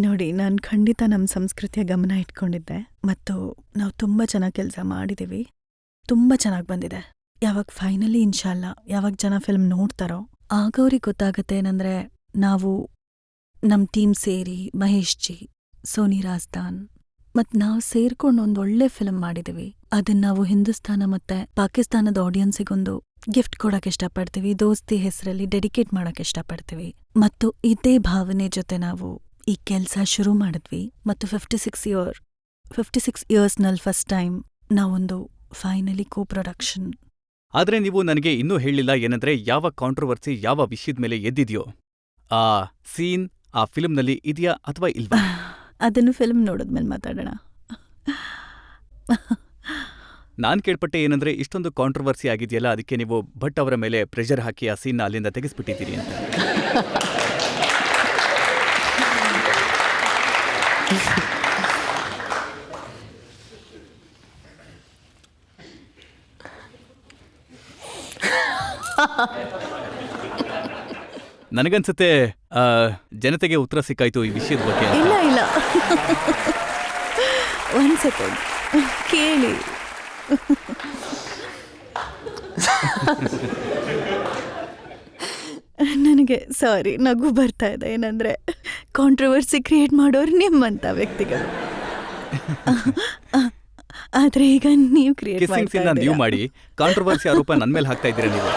ನೋಡಿ, ನಾನು ಖಂಡಿತ ನಮ್ಮ ಸಂಸ್ಕೃತಿಯ ಗಮನ ಇಟ್ಕೊಂಡಿದ್ದೆ ಮತ್ತು ನಾವು ತುಂಬ ಚೆನ್ನಾಗಿ ಕೆಲಸ ಮಾಡಿದ್ದೀವಿ, ತುಂಬ ಚೆನ್ನಾಗಿ ಬಂದಿದೆ. ಯಾವಾಗ ಫೈನಲಿ ಇನ್ಶಾಲ್ಲ ಯಾವಾಗ ಜನ ಫಿಲ್ಮ್ ನೋಡ್ತಾರೋ ಆಗ ಅವ್ರಿಗೆ ಗೊತ್ತಾಗತ್ತೆ ಏನಂದ್ರೆ, ನಾವು ನಮ್ಮ ಟೀಮ್ ಸೇರಿ ಮಹೇಶ್ ಜಿ, ಸೋನಿ ರಾಜ್ದಾನ್ ಮತ್ ನಾವು ಸೇರ್ಕೊಂಡು ಒಂದೊಳ್ಳೆ ಫಿಲ್ಮ್ ಮಾಡಿದೀವಿ. ಅದನ್ನ ನಾವು ಹಿಂದೂಸ್ತಾನ ಮತ್ತೆ ಪಾಕಿಸ್ತಾನದ ಆಡಿಯನ್ಸಿಗೊಂದು ಗಿಫ್ಟ್ ಕೊಡಕ್ ಇಷ್ಟಪಡ್ತೀವಿ, ದೋಸ್ತಿ ಹೆಸರಲ್ಲಿ ಡೆಡಿಕೇಟ್ ಮಾಡಕ್ ಇಷ್ಟಪಡ್ತೀವಿ. ಮತ್ತು ಇದೇ ಭಾವನೆ ಜೊತೆ ನಾವು ಈ ಕೆಲಸ ಶುರು ಮಾಡಿದ್ವಿ. ಮತ್ತು 56 ಇಯರ್ಸ್ನಲ್ಲಿ ಫಸ್ಟ್ ಟೈಮ್ ನಾವೊಂದು ಫೈನಲಿ ಕೋ ಪ್ರೊಡಕ್ಷನ್. ಆದ್ರೆ ನೀವು ನನಗೆ ಇನ್ನೂ ಹೇಳಿಲ್ಲ ಏನಂದ್ರೆ, ಯಾವ ಕಾಂಟ್ರವರ್ಸಿ ಯಾವ ವಿಷಯದ ಮೇಲೆ ಎದ್ದಿದ್ಯೋ ಆ ಸೀನ್ ಆ ಫಿಲ್ಮ್ನಲ್ಲಿ ಇದೆಯಾ ಅಥವಾ ಇಲ್ವಾ? ಅದನ್ನು ಫಿಲ್ಮ್ ನೋಡಿದ್ಮೇಲೆ ಮಾತಾಡೋಣ. ನಾನ್ ಕೇಳ್ಪಟ್ಟೆ ಏನಂದ್ರೆ, ಇಷ್ಟೊಂದು ಕಾಂಟ್ರವರ್ಸಿ ಆಗಿದೆಯಲ್ಲ, ಅದಕ್ಕೆ ನೀವು ಭಟ್ ಅವರ ಮೇಲೆ ಪ್ರೆಷರ್ ಹಾಕಿ ಆ ಸೀನ್ನ ಅಲ್ಲಿಂದ ತೆಗೆಸ್ಬಿಟ್ಟಿದ್ದೀರಿ ಅಂತ. ನನಗನ್ಸುತ್ತೆ ಜನತೆಗೆ ಉತ್ತರ ಸಿಕ್ಕಾಯ್ತು ಈ ವಿಷಯದ ಬಗ್ಗೆ. ಇಲ್ಲ ಒಂದ್ ಸೆಕೆಂಡ್ ಕೇಳಿ. ನನಗೆ ಸಾರಿ ನಗು ಬರ್ತಾ ಇದೆ. ಏನಂದ್ರೆ ಕಾಂಟ್ರವರ್ಸಿ ಕ್ರಿಯೇಟ್ ಮಾಡೋರು ನಿಮ್ಮಂಥ ವ್ಯಕ್ತಿಗಳು. ಆದ್ರೆ ಈಗ ನೀವು ಕ್ರಿಯೇಟ್ ಕಿಸ್ಸಿಂಗ್ ಸೀನ್ ನೀವು ಮಾಡಿ ಕಾಂಟ್ರವರ್ಸಿ ಆರೋಪ ನನ್ನ ಮೇಲೆ ಹಾಕ್ತಾ ಇದ್ದೀರಾ ನೀವು.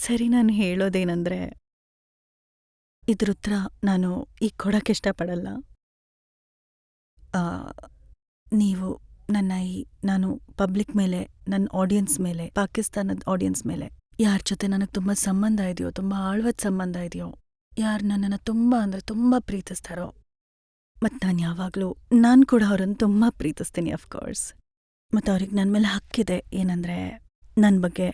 ಸರಿ, ನಾನು ಹೇಳೋದೇನಂದ್ರೆ ಇದ್ರ ಉತ್ತರ ನಾನು ಈಗ ಕೊಡಕ್ಕೆ ಇಷ್ಟಪಡಲ್ಲ. ನೀವು ನಾನು ಪಬ್ಲಿಕ್ ಮೇಲೆ, ನನ್ನ ಆಡಿಯನ್ಸ್ ಮೇಲೆ, ಪಾಕಿಸ್ತಾನದ ಆಡಿಯನ್ಸ್ ಮೇಲೆ ಯಾರ ಜೊತೆ ನನಗೆ ತುಂಬ ಸಂಬಂಧ ಇದೆಯೋ, ತುಂಬ ಆಳ್ವದ ಸಂಬಂಧ ಇದೆಯೋ, ಯಾರು ನನ್ನನ್ನು ತುಂಬ ಅಂದರೆ ತುಂಬ ಪ್ರೀತಿಸ್ತಾರೋ, ಮತ್ತು ನಾನು ಕೂಡ ಅವ್ರನ್ನ ತುಂಬ ಪ್ರೀತಿಸ್ತೀನಿ ಅಫ್ಕೋರ್ಸ್. ಮತ್ತು ಅವ್ರಿಗೆ ನನ್ನ ಮೇಲೆ ಹಕ್ಕಿದೆ ಏನಂದರೆ ನನ್ನ ಬಗ್ಗೆ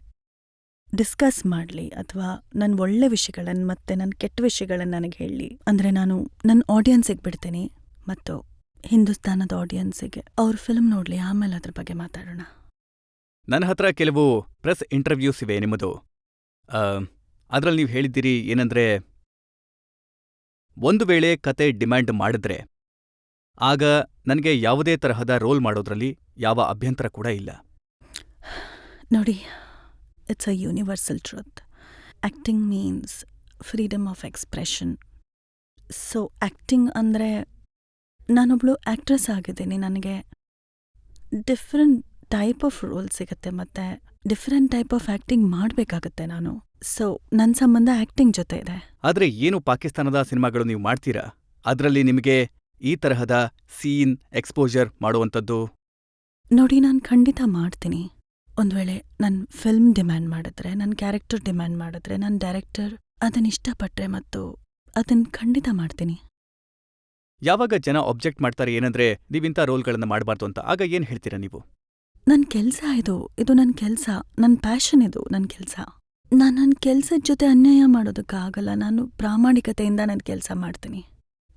ಡಿಸ್ಕಸ್ ಮಾಡಲಿ ಅಥವಾ ನನ್ನ ಒಳ್ಳೆ ವಿಷಯಗಳನ್ನು ಮತ್ತು ನನ್ನ ಕೆಟ್ಟ ವಿಷಯಗಳನ್ನು ನನಗೆ ಹೇಳಲಿ. ಅಂದರೆ ನಾನು ನನ್ನ ಆಡಿಯನ್ಸಿಗೆ ಬಿಡ್ತೀನಿ ಮತ್ತು ಹಿಂದೂಸ್ತಾನದ ಆಡಿಯನ್ಸಿಗೆ ಅವ್ರ ಫಿಲ್ಮ್ ನೋಡಲಿ, ಆಮೇಲೆ ಅದ್ರ ಬಗ್ಗೆ ಮಾತಾಡೋಣ. ನನ್ನ ಹತ್ರ ಕೆಲವು ಪ್ರೆಸ್ ಇಂಟರ್ವ್ಯೂಸ್ ಇವೆ ನಿಮ್ಮದು. ಅದರಲ್ಲಿ ನೀವು ಹೇಳಿದ್ದೀರಿ ಏನಂದ್ರೆ, ಒಂದು ವೇಳೆ ಕತೆ ಡಿಮ್ಯಾಂಡ್ ಮಾಡಿದ್ರೆ ಆಗ ನನಗೆ ಯಾವುದೇ ತರಹದ ರೋಲ್ ಮಾಡೋದ್ರಲ್ಲಿ ಯಾವ ಅಭ್ಯಂತರ ಕೂಡ ಇಲ್ಲ. ನೋಡಿ, it's a universal truth. Acting means freedom of expression. So acting ಅಂದರೆ ನಾನೊಬ್ಳು ಆ್ಯಕ್ಟ್ರೆಸ್ ಆಗಿದ್ದೀನಿ, ನನಗೆ ಡಿಫ್ರೆಂಟ್ ಟೈಪ್ ಆಫ್ ರೋಲ್ ಸಿಗುತ್ತೆ ಮತ್ತು ಡಿಫ್ರೆಂಟ್ ಟೈಪ್ ಆಫ್ ಆ್ಯಕ್ಟಿಂಗ್ ಮಾಡಬೇಕಾಗತ್ತೆ ನಾನು. ಸೊ ನನ್ನ ಸಂಬಂಧ ಆ್ಯಕ್ಟಿಂಗ್ ಜೊತೆ ಇದೆ. ಆದರೆ ಏನು ಪಾಕಿಸ್ತಾನದ ಸಿನಿಮಾಗಳು ನೀವು ಮಾಡ್ತೀರಾ, ಅದರಲ್ಲಿ ನಿಮಗೆ ಈ ತರಹದ ಸೀನ್ ಎಕ್ಸ್ಪೋಜರ್ ಮಾಡುವಂಥದ್ದು? ನೋಡಿ, ನಾನು ಖಂಡಿತ ಮಾಡ್ತೀನಿ. ಒಂದು ವೇಳೆ ನನ್ನ ಫಿಲ್ಮ್ ಡಿಮ್ಯಾಂಡ್ ಮಾಡಿದ್ರೆ, ನನ್ನ ಕ್ಯಾರೆಕ್ಟರ್ ಡಿಮ್ಯಾಂಡ್ ಮಾಡಿದ್ರೆ, ನನ್ನ ಡೈರೆಕ್ಟರ್ ಅದನ್ನ ಇಷ್ಟಪಟ್ಟರೆ ಮತ್ತು ಅದನ್ನ ಖಂಡಿತ ಮಾಡ್ತೀನಿ. ಯಾವಾಗ ಜನ ಆಬ್ಜೆಕ್ಟ್ ಮಾಡ್ತಾರೆ ಏನಂದ್ರೆ ನೀವಿಂಥ ರೋಲ್ಗಳನ್ನು ಮಾಡಬಾರ್ದು ಅಂತ, ಆಗ ಏನು ಹೇಳ್ತೀರಾ ನೀವು? ನನ್ನ ಕೆಲಸ ಇದು ನನ್ನ ಕೆಲಸ, ನನ್ನ ಪ್ಯಾಷನ್ ಇದು ನನ್ನ ಕೆಲಸ. ನಾನು ನನ್ನ ಕೆಲಸದ ಜೊತೆ ಅನ್ಯಾಯ ಮಾಡೋದಕ್ಕಾಗಲ್ಲ. ನಾನು ಪ್ರಾಮಾಣಿಕತೆಯಿಂದ ನನ್ನ ಕೆಲಸ ಮಾಡ್ತೀನಿ.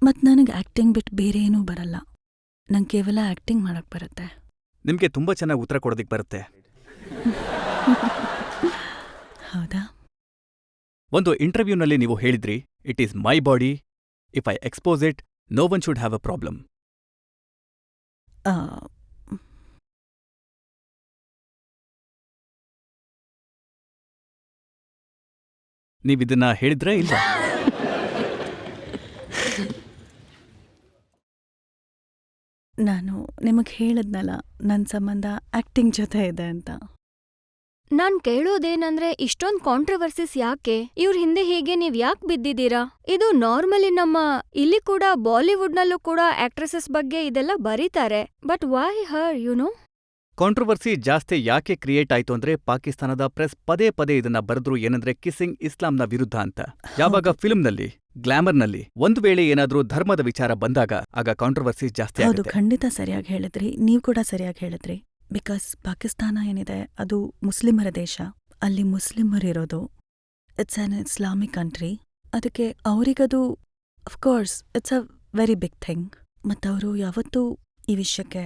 ಮತ್ತು ನನಗೆ ಆ್ಯಕ್ಟಿಂಗ್ ಬಿಟ್ಟು ಬೇರೆ ಏನೂ ಬರಲ್ಲ. ನಂಗೆ ಕೇವಲ ಆ್ಯಕ್ಟಿಂಗ್ ಮಾಡಕ್ಕೆ ಬರುತ್ತೆ. ನಿಮಗೆ ತುಂಬ ಚೆನ್ನಾಗಿ ಉತ್ತರ ಕೊಡೋದಕ್ಕೆ ಬರುತ್ತೆ. ಹೌದಾ? ಒಂದು ಇಂಟರ್ವ್ಯೂನಲ್ಲಿ ನೀವು ಹೇಳಿದ್ರಿ, it is my body, if I expose it no one should have a problem. ನೀವಿದನ್ನ ಹೇಳಿದ್ರೆ ಇಲ್ಲ? ನಾನು ನಿಮಗೆ ಹೇಳಿದ್ನಲ್ಲ, ನನ್ನ ಸಂಬಂಧ ಆ್ಯಕ್ಟಿಂಗ್ ಜೊತೆ ಇದೆ ಅಂತ. ನಾನ್ ಕೇಳೋದೇನಂದ್ರೆ, ಇಷ್ಟೊಂದ್ ಕಾಂಟ್ರವರ್ಸಿಸ್ ಯಾಕೆ? ಇವ್ರ ಹಿಂದೆ ಹೀಗೆ ನೀವ್ ಯಾಕೆ ಬಿದ್ದಿದ್ದೀರಾ? ಇದು ನಾರ್ಮಲಿ ಇಲ್ಲಿ ಕೂಡ ಬಾಲಿವುಡ್ನಲ್ಲೂ ಕೂಡ ಆಕ್ಟ್ರೆಸಸ್ ಬಗ್ಗೆ ಇದೆಲ್ಲ ಬರೀತಾರೆ. But why her no? Controversy ಜಾಸ್ತಿ ಯಾಕೆ ಕ್ರಿಯೇಟ್ ಆಯ್ತು ಅಂದ್ರೆ, ಪಾಕಿಸ್ತಾನದ ಪ್ರೆಸ್ ಪದೇ ಪದೇ ಇದನ್ನ ಬರೆದ್ರು ಏನಂದ್ರೆ ಕಿಸ್ಸಿಂಗ್ ಇಸ್ಲಾಂನ ವಿರುದ್ಧ ಅಂತ. ಯಾವಾಗ ಫಿಲ್ಮ್ನಲ್ಲಿ, ಗ್ಲಾಮರ್ನಲ್ಲಿ ಒಂದು ವೇಳೆ ಏನಾದ್ರೂ ಧರ್ಮದ ವಿಚಾರ ಬಂದಾಗ ಆಗ ಕಾಂಟ್ರವರ್ಸಿ ಜಾಸ್ತಿ ಹೌದು, ಆಗುತ್ತೆ. ಖಂಡಿತ ಸರಿಯಾಗಿ ಹೇಳಿದ್ರಿ. ನೀವು ಕೂಡ ಸರಿಯಾಗಿ ಹೇಳಿದ್ರಿ. ಬಿಕಾಸ್ ಪಾಕಿಸ್ತಾನ ಏನಿದೆ ಅದು ಮುಸ್ಲಿಮರ ದೇಶ. ಅಲ್ಲಿ ಮುಸ್ಲಿಮರಿರೋದು. It's an Islamic country. ಅದಕ್ಕೆ ಅವರಿಗದು of course it's a very big thing. ಮತ್ತವರು ಯಾವತ್ತೂ ಈ ವಿಷಯಕ್ಕೆ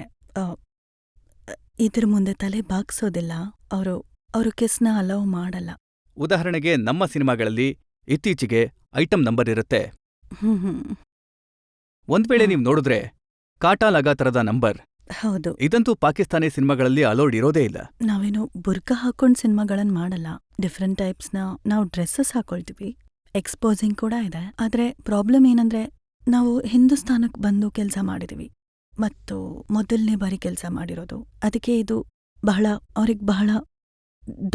ಇದ್ರ ಮುಂದೆ ತಲೆ ಬಾಗ್ಸೋದಿಲ್ಲ. ಅವರು ಕಿಸ್ನ ಅಲೌ ಮಾಡಲ್ಲ. ಉದಾಹರಣೆಗೆ ನಮ್ಮ ಸಿನಿಮಾಗಳಲ್ಲಿ ಇತ್ತೀಚೆಗೆ ಐಟಂ ನಂಬರ್ ಇರುತ್ತೆ. ಒಂದ್ ವೇಳೆ ನೀವು ನೋಡಿದ್ರೆ ಕಾಟಾ ಲಗಾ ತರದ ನಂಬರ್. ಹೌದು, ಇದಂತೂ ಪಾಕಿಸ್ತಾನಿ ಸಿನಿಮಾಗಳಲ್ಲಿ ಅಲೌಡ್ ಇರೋದೇ ಇಲ್ಲ. ನಾವೇನು ಬುರ್ಕಾ ಹಾಕೊಂಡ್ ಸಿನಿಮಾಗಳನ್ನ ಮಾಡಲ್ಲ. ಡಿಫ್ರೆಂಟ್ ಟೈಪ್ಸ್ನ ನಾವು ಡ್ರೆಸ್ಸಸ್ ಹಾಕೊಳ್ತೀವಿ. ಎಕ್ಸ್ಪೋಸಿಂಗ್ ಕೂಡ ಇದೆ. ಆದ್ರೆ ಪ್ರಾಬ್ಲಮ್ ಏನಂದ್ರೆ, ನಾವು ಹಿಂದೂಸ್ತಾನಕ್ಕೆ ಬಂದು ಕೆಲಸ ಮಾಡಿದೀವಿ ಮತ್ತು ಮೊದಲನೇ ಬಾರಿ ಕೆಲಸ ಮಾಡಿರೋದು. ಅದಕ್ಕೆ ಇದು ಅವ್ರಿಗೆ ಬಹಳ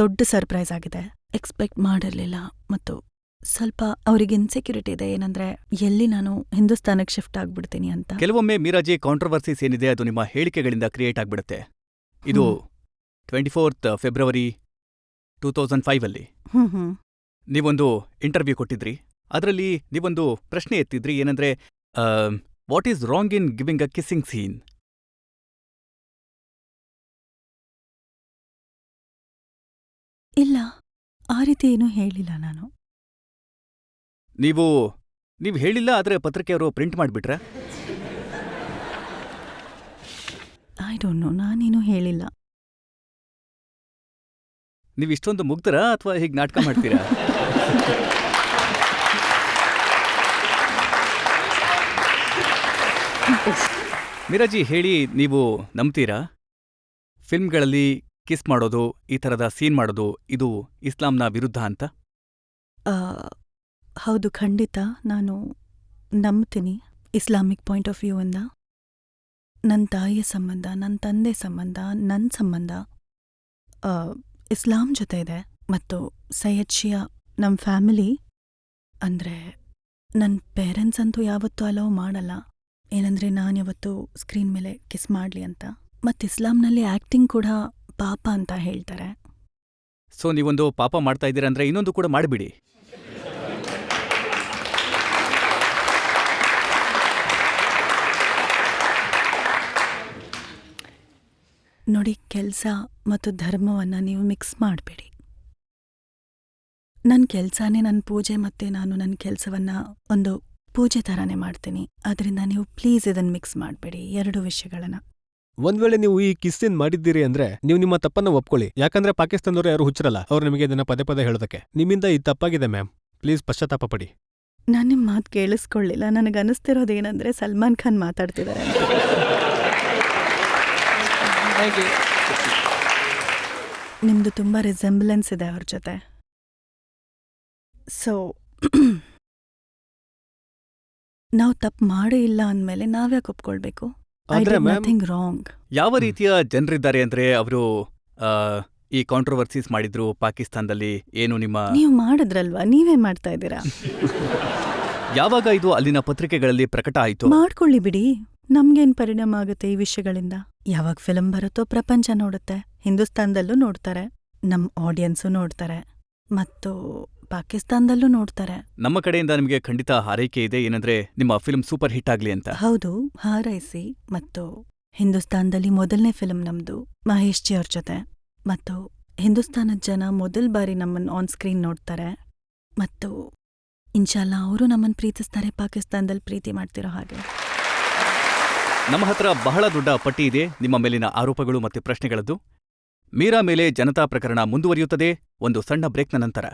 ದೊಡ್ಡ ಸರ್ಪ್ರೈಸ್ ಆಗಿದೆ. ಎಕ್ಸ್ಪೆಕ್ಟ್ ಮಾಡಿರ್ಲಿಲ್ಲ. ಮತ್ತು ಸ್ವಲ್ಪ ಅವ್ರಿಗೆ ಇನ್ಸೆಕ್ಯೂರಿಟಿ ಇದೆ, ಏನಂದ್ರೆ ಎಲ್ಲಿ ನಾನು ಹಿಂದೂಸ್ತಾನಕ್ಕೆ ಶಿಫ್ಟ್ ಆಗ್ಬಿಡ್ತೀನಿ ಅಂತ. ಕೆಲವೊಮ್ಮೆ ಮೀರಾಜಿ, ಕಾಂಟ್ರವರ್ಸೀಸ್ ಏನಿದೆ ಅದು ನಿಮ್ಮ ಹೇಳಿಕೆಗಳಿಂದ ಕ್ರಿಯೇಟ್ ಆಗ್ಬಿಡುತ್ತೆ. ಇದು 24th ಫೆಬ್ರವರಿ 2005 ಅಲ್ಲಿ ನೀವೊಂದು ಇಂಟರ್ವ್ಯೂ ಕೊಟ್ಟಿದ್ರಿ. ಅದರಲ್ಲಿ ನೀವೊಂದು ಪ್ರಶ್ನೆ ಎತ್ತಿದ್ರಿ, ಏನಂದ್ರೆ what is wrong in giving a kissing scene? ಇಲ್ಲ, ಆ ರೀತಿ ಏನೂ ಹೇಳಿಲ್ಲ ನಾನು. ನೀವು ಹೇಳಿಲ್ಲ, ಆದ್ರೆ ಪತ್ರಿಕೆಯವರು ಪ್ರಿಂಟ್ ಮಾಡಿಬಿಟ್ರ? ಐ ಡೋಂಟ್ ನೋ, ನಾನೇನು ಹೇಳಿಲ್ಲ. ನೀವಿಷ್ಟೊಂದು ಮುಗ್ಧರಾ ಅಥವಾ ಹೀಗೆ ನಾಟಕ ಮಾಡ್ತೀರಾ? ಮೀರಾಜಿ ಹೇಳಿ, ನೀವು ನಂಬ್ತೀರಾ ಫಿಲ್ಮ್ಗಳಲ್ಲಿ ಕಿಸ್ ಮಾಡೋದು, ಈ ಥರದ ಸೀನ್ ಮಾಡೋದು ಇದು ಇಸ್ಲಾಂನ ವಿರುದ್ಧ ಅಂತ? ಆ, ಹೌದು, ಖಂಡಿತ ನಾನು ನಂಬ್ತೀನಿ. ಇಸ್ಲಾಮಿಕ್ ಪಾಯಿಂಟ್ ಆಫ್ ವ್ಯೂ ಇಂದ ನನ್ನ ತಾಯಿಯ ಸಂಬಂಧ, ನನ್ನ ತಂದೆ ಸಂಬಂಧ, ನನ್ನ ಸಂಬಂಧ ಇಸ್ಲಾಂ ಜೊತೆ ಇದೆ. ಮತ್ತು ಸೈಯದ್ ಶಿಯಾ ನಮ್ಮ ಫ್ಯಾಮಿಲಿ ಅಂದರೆ ನನ್ನ ಪೇರೆಂಟ್ಸ್ ಅಂತೂ ಯಾವತ್ತೂ ಅಲೋವ್ ಮಾಡಲ್ಲ, ಏನಂದರೆ ನಾನು ಯಾವತ್ತೂ ಸ್ಕ್ರೀನ್ ಮೇಲೆ ಕಿಸ್ ಮಾಡಲಿ ಅಂತ. ಮತ್ತು ಇಸ್ಲಾಂನಲ್ಲಿ ಆ್ಯಕ್ಟಿಂಗ್ ಕೂಡ ಪಾಪ ಅಂತ ಹೇಳ್ತಾರೆ. ಸೊ ನೀವೊಂದು ಪಾಪ ಮಾಡ್ತಾ ಇದ್ದೀರಾ ಅಂದ್ರೆ ಇನ್ನೊಂದು ಕೂಡ ಮಾಡಿಬಿಡಿ. ನೋಡಿ, ಕೆಲಸ ಮತ್ತು ಧರ್ಮವನ್ನು ನೀವು ಮಿಕ್ಸ್ ಮಾಡಬೇಡಿ. ನನ್ನ ಕೆಲಸನೇ ನನ್ನ ಪೂಜೆ, ಮತ್ತು ನಾನು ನನ್ನ ಕೆಲಸವನ್ನು ಒಂದು ಪೂಜೆ ಥರನೇ ಮಾಡ್ತೀನಿ. ಅದರಿಂದ ನೀವು ಪ್ಲೀಸ್ ಇದನ್ನು ಮಿಕ್ಸ್ ಮಾಡಬೇಡಿ, ಎರಡು ವಿಷಯಗಳನ್ನು. ಒಂದ್ ವೇಳೆ ನೀವು ಈ ಕಿಸ್ಸಿನ್ ಮಾಡಿದ್ದೀರಿ ಅಂದ್ರೆ ನೀವು ನಿಮ್ಮ ತಪ್ಪನ್ನ ಒಪ್ಕೊಳ್ಳಿ. ಯಾಕಂದ್ರೆ ಪಾಕಿಸ್ತಾನದವರು ಯಾರು ಹುಚ್ಚರಲ್ಲ, ಅವ್ರು ನಿಮಗೆ ಇದನ್ನ ಪದೇ ಪದೇ ಹೇಳೋದಕ್ಕೆ. ನಿಮ್ಮಿಂದ ಇದು ತಪ್ಪಾಗಿದೆ ಮ್ಯಾಮ್, ಪ್ಲೀಸ್ ಪಶ್ಚಾತ್ತಾಪ ಪಡಿ. ನಾನು ನಿಮ್ಮ ಮಾತು ಕೇಳಿಸ್ಕೊಳ್ಳಿಲ್ಲ. ನನಗನ್ನಿಸ್ತಿರೋದೇನೆಂದರೆ ಸಲ್ಮಾನ್ ಖಾನ್ ಮಾತಾಡ್ತಿದ್ದಾರೆ. ನಿಮ್ಮದು ತುಂಬ ರಿಸೆಂಬ್ಲೆನ್ಸ್ ಇದೆ ಅವ್ರ ಜೊತೆ. ಸೊ ನಾವು ತಪ್ಪು ಮಾಡೇ ಇಲ್ಲ ಅಂದಮೇಲೆ ನಾವ್ಯಾಕೆ ಒಪ್ಕೊಳ್ಬೇಕು? ಐ ಆದ್ರೆ ಡಿಡ್ ಮ್ಯಾಮ್ ನಥಿಂಗ್ ರಾಂಗ್. ಯಾವ ರೀತಿಯ ಜನರಿದ್ದಾರೆ ಅಂದ್ರೆ ಅವರು ಈ ಕಾಂಟ್ರವರ್ಸೀಸ್ ಮಾಡಿದ್ರು ಪಾಕಿಸ್ತಾನದಲ್ಲಿ? ಏನು ನಿಮ್ಮ ನೀವು ಮಾಡಿದ್ರಲ್ವಾ, ನೀವೇ ಮಾಡ್ತಾ ಇದ್ದೀರಾ. ಯಾವಾಗ ಇದು ಅಲ್ಲಿನ ಪತ್ರಿಕೆಗಳಲ್ಲಿ ಪ್ರಕಟ ಆಯಿತು? ಮಾಡ್ಕೊಳ್ಳಿ ಬಿಡಿ, ನಮ್ಗೇನ್ ಪರಿಣಾಮ ಆಗುತ್ತೆ ಈ ವಿಷಯಗಳಿಂದ? ಯಾವಾಗ ಫಿಲಮ್ ಬರುತ್ತೋ ಪ್ರಪಂಚ ನೋಡುತ್ತೆ, ಹಿಂದೂಸ್ತಾನದಲ್ಲೂ ನೋಡ್ತಾರೆ, ನಮ್ಮ ಆಡಿಯನ್ಸು ನೋಡ್ತಾರೆ, ಮತ್ತು ಪಾಕಿಸ್ತಾನದಲ್ಲೂ ನೋಡ್ತಾರೆ. ನಮ್ಮ ಕಡೆಯಿಂದ ನಿಮಗೆ ಖಂಡಿತ ಹಾರೈಕೆ ಇದೆ, ಏನಂದ್ರೆ ನಿಮ್ಮ ಫಿಲ್ಮ್ ಸೂಪರ್ ಹಿಟ್ ಆಗ್ಲಿ ಅಂತ. ಹೌದು, ಹಾರೈಸಿ. ಮತ್ತು ಹಿಂದೂಸ್ತಾನದಲ್ಲಿ ಮೊದಲನೇ ಫಿಲಮ್ ನಮ್ದು ಮಹೇಶ್ ಜಿ ಅವ್ರ ಜೊತೆ, ಮತ್ತು ಹಿಂದೂಸ್ತಾನದ ಜನ ಮೊದಲ ಬಾರಿ ನಮ್ಮನ್ನು ಆನ್ ಸ್ಕ್ರೀನ್ ನೋಡ್ತಾರೆ, ಮತ್ತು ಇನ್ಶಾಲ್ಲ ಅವರು ನಮ್ಮನ್ನು ಪ್ರೀತಿಸ್ತಾರೆ, ಪಾಕಿಸ್ತಾನದಲ್ಲಿ ಪ್ರೀತಿ ಮಾಡ್ತಿರೋ ಹಾಗೆ. ನಮ್ಮ ಹತ್ರ ಬಹಳ ದೊಡ್ಡ ಪಟ್ಟಿ ಇದೆ ನಿಮ್ಮ ಮೇಲಿನ ಆರೋಪಗಳು ಮತ್ತು ಪ್ರಶ್ನೆಗಳದ್ದು. ಮೀರಾ ಮೇಲೆ ಜನತಾ ಪ್ರಕರಣ ಮುಂದುವರಿಯುತ್ತದೆ ಒಂದು ಸಣ್ಣ ಬ್ರೇಕ್ನ ನಂತರ.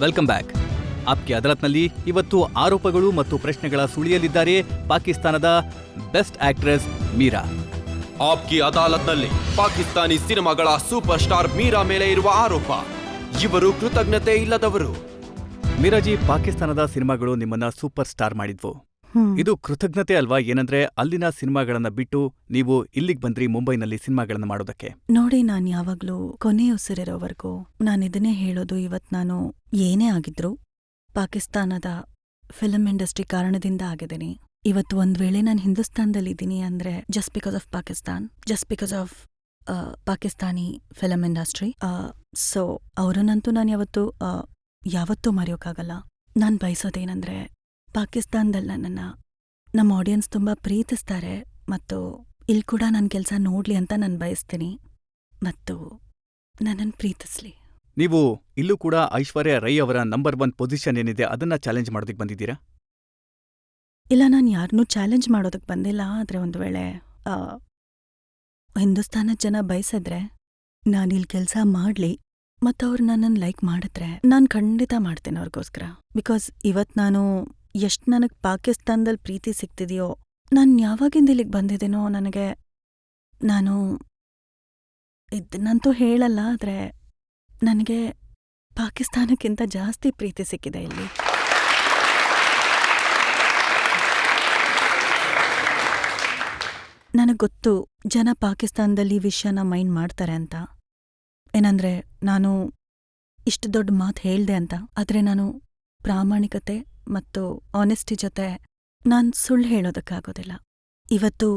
Welcome back. ಆಪ್ಕಿ ಅದಾಲತ್ನಲ್ಲಿ ಇವತ್ತು ಆರೋಪಗಳು ಮತ್ತು ಪ್ರಶ್ನೆಗಳ ಸುಳಿಯಲಿದ್ದಾರೆ ಪಾಕಿಸ್ತಾನದ ಬೆಸ್ಟ್ ಆಕ್ಟ್ರೆಸ್ ಮೀರಾ. ಆಪ್ಕಿ ಅದಾಲತ್ನಲ್ಲಿ ಪಾಕಿಸ್ತಾನಿ ಸಿನಿಮಾಗಳ ಸೂಪರ್ ಸ್ಟಾರ್ ಮೀರಾ ಮೇಲೆ ಇರುವ ಆರೋಪ. ಇವರು ಕೃತಜ್ಞತೆ ಇಲ್ಲದವರು. ಮೀರಾಜಿ, ಪಾಕಿಸ್ತಾನದ ಸಿನಿಮಾಗಳು ನಿಮ್ಮನ್ನ ಸೂಪರ್ ಸ್ಟಾರ್ ಮಾಡಿದ್ವು. ಇದು ಕೃತಜ್ಞತೆ ಅಲ್ವಾ? ಏನಂದ್ರೆ ಅಲ್ಲಿನ ಸಿನಿಮಾಗಳನ್ನ ಬಿಟ್ಟು ನೀವು ಇಲ್ಲಿಗೆ ಬಂದ್ರಿ ಮುಂಬೈನಲ್ಲಿ ಸಿನಿಮಾಗಳನ್ನ ಮಾಡೋದಕ್ಕೆ. ನೋಡಿ, ನಾನು ಯಾವಾಗ್ಲೂ ಕೊನೆ ಉಸಿರಿರೋವರೆಗೂ ನಾನು ಇದನ್ನೇ ಹೇಳೋದು, ಇವತ್ತು ನಾನು ಏನೇ ಆಗಿದ್ರು ಪಾಕಿಸ್ತಾನದ ಫಿಲಮ್ ಇಂಡಸ್ಟ್ರಿ ಕಾರಣದಿಂದ ಆಗಿದ್ದೀನಿ. ಇವತ್ತು ಒಂದ್ ವೇಳೆ ನಾನು ಹಿಂದೂಸ್ತಾನದಲ್ಲಿದ್ದೀನಿ ಅಂದ್ರೆ just because of Pakistan, just because of Pakistani film industry. So ಅವರನ್ನಂತೂ ನಾನು ಯಾವತ್ತೂ ಮರೆಯೋಕ್ಕಾಗಲ್ಲ. ನಾನು ಬಯಸೋದೇನಂದ್ರೆ ಪಾಕಿಸ್ತಾನದಲ್ಲಿ ನನ್ನನ್ನು ನಮ್ಮ ಆಡಿಯನ್ಸ್ ತುಂಬ ಪ್ರೀತಿಸ್ತಾರೆ, ಮತ್ತು ಇಲ್ಲಿ ಕೂಡ ನನ್ನ ಕೆಲಸ ನೋಡ್ಲಿ ಅಂತ ನಾನು ಬಯಸ್ತೀನಿ, ಮತ್ತು ನನ್ನನ್ನು ಪ್ರೀತಿಸ್ಲಿ. ನೀವು ಇಲ್ಲೂ ಕೂಡ ಐಶ್ವರ್ಯ ರೈ ಅವರ ನಂಬರ್ 1 ಪೊಸಿಷನ್ ಏನಿದೆ ಅದನ್ನ ಚಾಲೆಂಜ್ ಮಾಡೋದಕ್ಕೆ ಬಂದಿದ್ದೀರಾ? ಇಲ್ಲ, ನಾನು ಯಾರನ್ನೂ ಚಾಲೆಂಜ್ ಮಾಡೋದಕ್ಕೆ ಬಂದಿಲ್ಲ. ಆದರೆ ಒಂದು ವೇಳೆ ಹಿಂದೂಸ್ತಾನದ ಜನ ಬಯಸಿದ್ರೆ ನಾನಿಲ್ಲಿ ಕೆಲಸ ಮಾಡಲಿ ಮತ್ತು ಅವ್ರು ನನ್ನನ್ನು ಲೈಕ್ ಮಾಡಿದ್ರೆ ನಾನು ಖಂಡಿತ ಮಾಡ್ತೇನೆ ಅವ್ರಿಗೋಸ್ಕರ. ಬಿಕಾಸ್ ಇವತ್ತು ನಾನು ಎಷ್ಟು ನನಗೆ ಪಾಕಿಸ್ತಾನದಲ್ಲಿ ಪ್ರೀತಿ ಸಿಗ್ತಿದೆಯೋ, ನಾನು ಯಾವಾಗಿಂದ ಇಲ್ಲಿಗೆ ಬಂದಿದ್ದೀನೋ ನಾನು ಇದನ್ನಂತೂ ಹೇಳಲ್ಲ, ಆದರೆ ನನಗೆ ಪಾಕಿಸ್ತಾನಕ್ಕಿಂತ ಜಾಸ್ತಿ ಪ್ರೀತಿ ಸಿಕ್ಕಿದೆ ಇಲ್ಲಿ. ನನಗೆ ಗೊತ್ತು ಜನ ಪಾಕಿಸ್ತಾನದಲ್ಲಿ ವಿಷಯನ ಮೈಂಡ್ ಮಾಡ್ತಾರೆ ಅಂತ. ಏನಂದ್ರೆ ನಾನು ಇಷ್ಟು ದೊಡ್ಡ ಮಾತು ಹೇಳ್ದೆ ಅಂತ, ಆದರೆ ನಾನು ಪ್ರಾಮಾಣಿಕತೆ ಮತ್ತು ಆನೆಸ್ಟಿ ಜೊತೆ ನಾನು ಸುಳ್ಳು ಹೇಳೋದಕ್ಕಾಗೋದಿಲ್ಲ. ಇವತ್ತು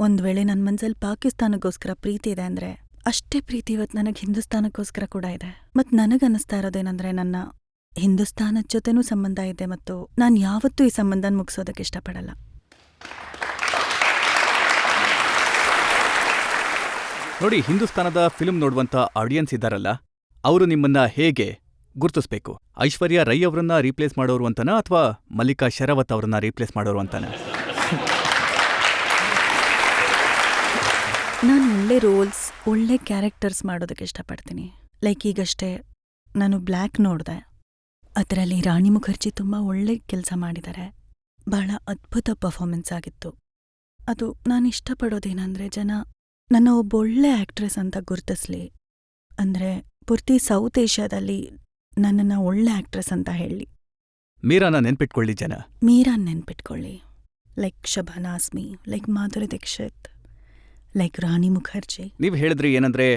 ಒಂದು ವೇಳೆ ನನ್ನ ಮನಸ್ಸಲ್ಲಿ ಪಾಕಿಸ್ತಾನಕ್ಕೋಸ್ಕರ ಪ್ರೀತಿ ಇದೆ ಅಂದರೆ ಅಷ್ಟೇ ಪ್ರೀತಿ ಇವತ್ತು ನನಗೆ ಹಿಂದೂಸ್ತಾನಕ್ಕೋಸ್ಕರ ಕೂಡ ಇದೆ. ಮತ್ತು ನನಗನ್ನಿಸ್ತಾ ಇರೋದೇನೆಂದರೆ ನನ್ನ ಹಿಂದೂಸ್ತಾನದ ಜೊತೆನೂ ಸಂಬಂಧ ಇದೆ, ಮತ್ತು ನಾನು ಯಾವತ್ತೂ ಈ ಸಂಬಂಧನ ಮುಗಿಸೋದಕ್ಕೆ ಇಷ್ಟಪಡಲ್ಲ. ನೋಡಿ, ಹಿಂದೂಸ್ತಾನದ ಫಿಲ್ಮ್ ನೋಡುವಂತ ಆಡಿಯನ್ಸ್ ಇದ್ದಾರಲ್ಲ, ಅವರು ನಿಮ್ಮನ್ನ ಹೇಗೆ ಗುರ್ತಿಸ್ಬೇಕು? ಐಶ್ವರ್ಯ ರೈ ಅವರನ್ನ ರೀಪ್ಲೇಸ್ ಮಾಡೋರು ಅಂತನಾ ಅಥವಾ ಮಲ್ಲಿಕಾ ಶರಾವತ್ ಅವರನ್ನ ರೀಪ್ಲೇಸ್ ಮಾಡೋರು ಅಂತನಾ? ನಾನು ಒಳ್ಳೆ ರೋಲ್ಸ್, ಒಳ್ಳೆ ಕ್ಯಾರೆಕ್ಟರ್ಸ್ ಮಾಡೋದಕ್ಕೆ ಇಷ್ಟಪಡ್ತೀನಿ. ಲೈಕ್ ಈಗಷ್ಟೇ ನಾನು ಬ್ಲ್ಯಾಕ್ ನೋಡಿದೆ. ಅದರಲ್ಲಿ ರಾಣಿ ಮುಖರ್ಜಿ ತುಂಬ ಒಳ್ಳೆ ಕೆಲಸ ಮಾಡಿದ್ದಾರೆ. ಬಹಳ ಅದ್ಭುತ ಪರ್ಫಾರ್ಮೆನ್ಸ್ ಆಗಿತ್ತು. ಅದು ನಾನು ಇಷ್ಟಪಡೋದೇನಂದ್ರೆ ಜನ ನನ್ನ ಒಬ್ಬ ಒಳ್ಳೆ ಆ್ಯಕ್ಟ್ರೆಸ್ ಅಂತ ಗುರುತಿಸ್ಲಿ, ಅಂದರೆ ಪೂರ್ತಿ ಸೌತ್ ಏಷ್ಯಾದಲ್ಲಿ ನನ್ನನ್ನು ಒಳ್ಳೆ ಆ್ಯಕ್ಟ್ರೆಸ್ ಅಂತ ಹೇಳಿ. ಮೀರಾನ ನೆನ್ಪಿಟ್ಕೊಳ್ಳಿ ಜನ. ಮೀರಾನ್ ನೆನ್ಪಿಟ್ಕೊಳ್ಳಿ, like Shabana ಆಸ್ಮಿ, like Madhuri Dixit, like ರಾಣಿ ಮುಖರ್ಜಿ. ನೀವು ಹೇಳಿದ್ರಿ ಏನಂದ್ರೆ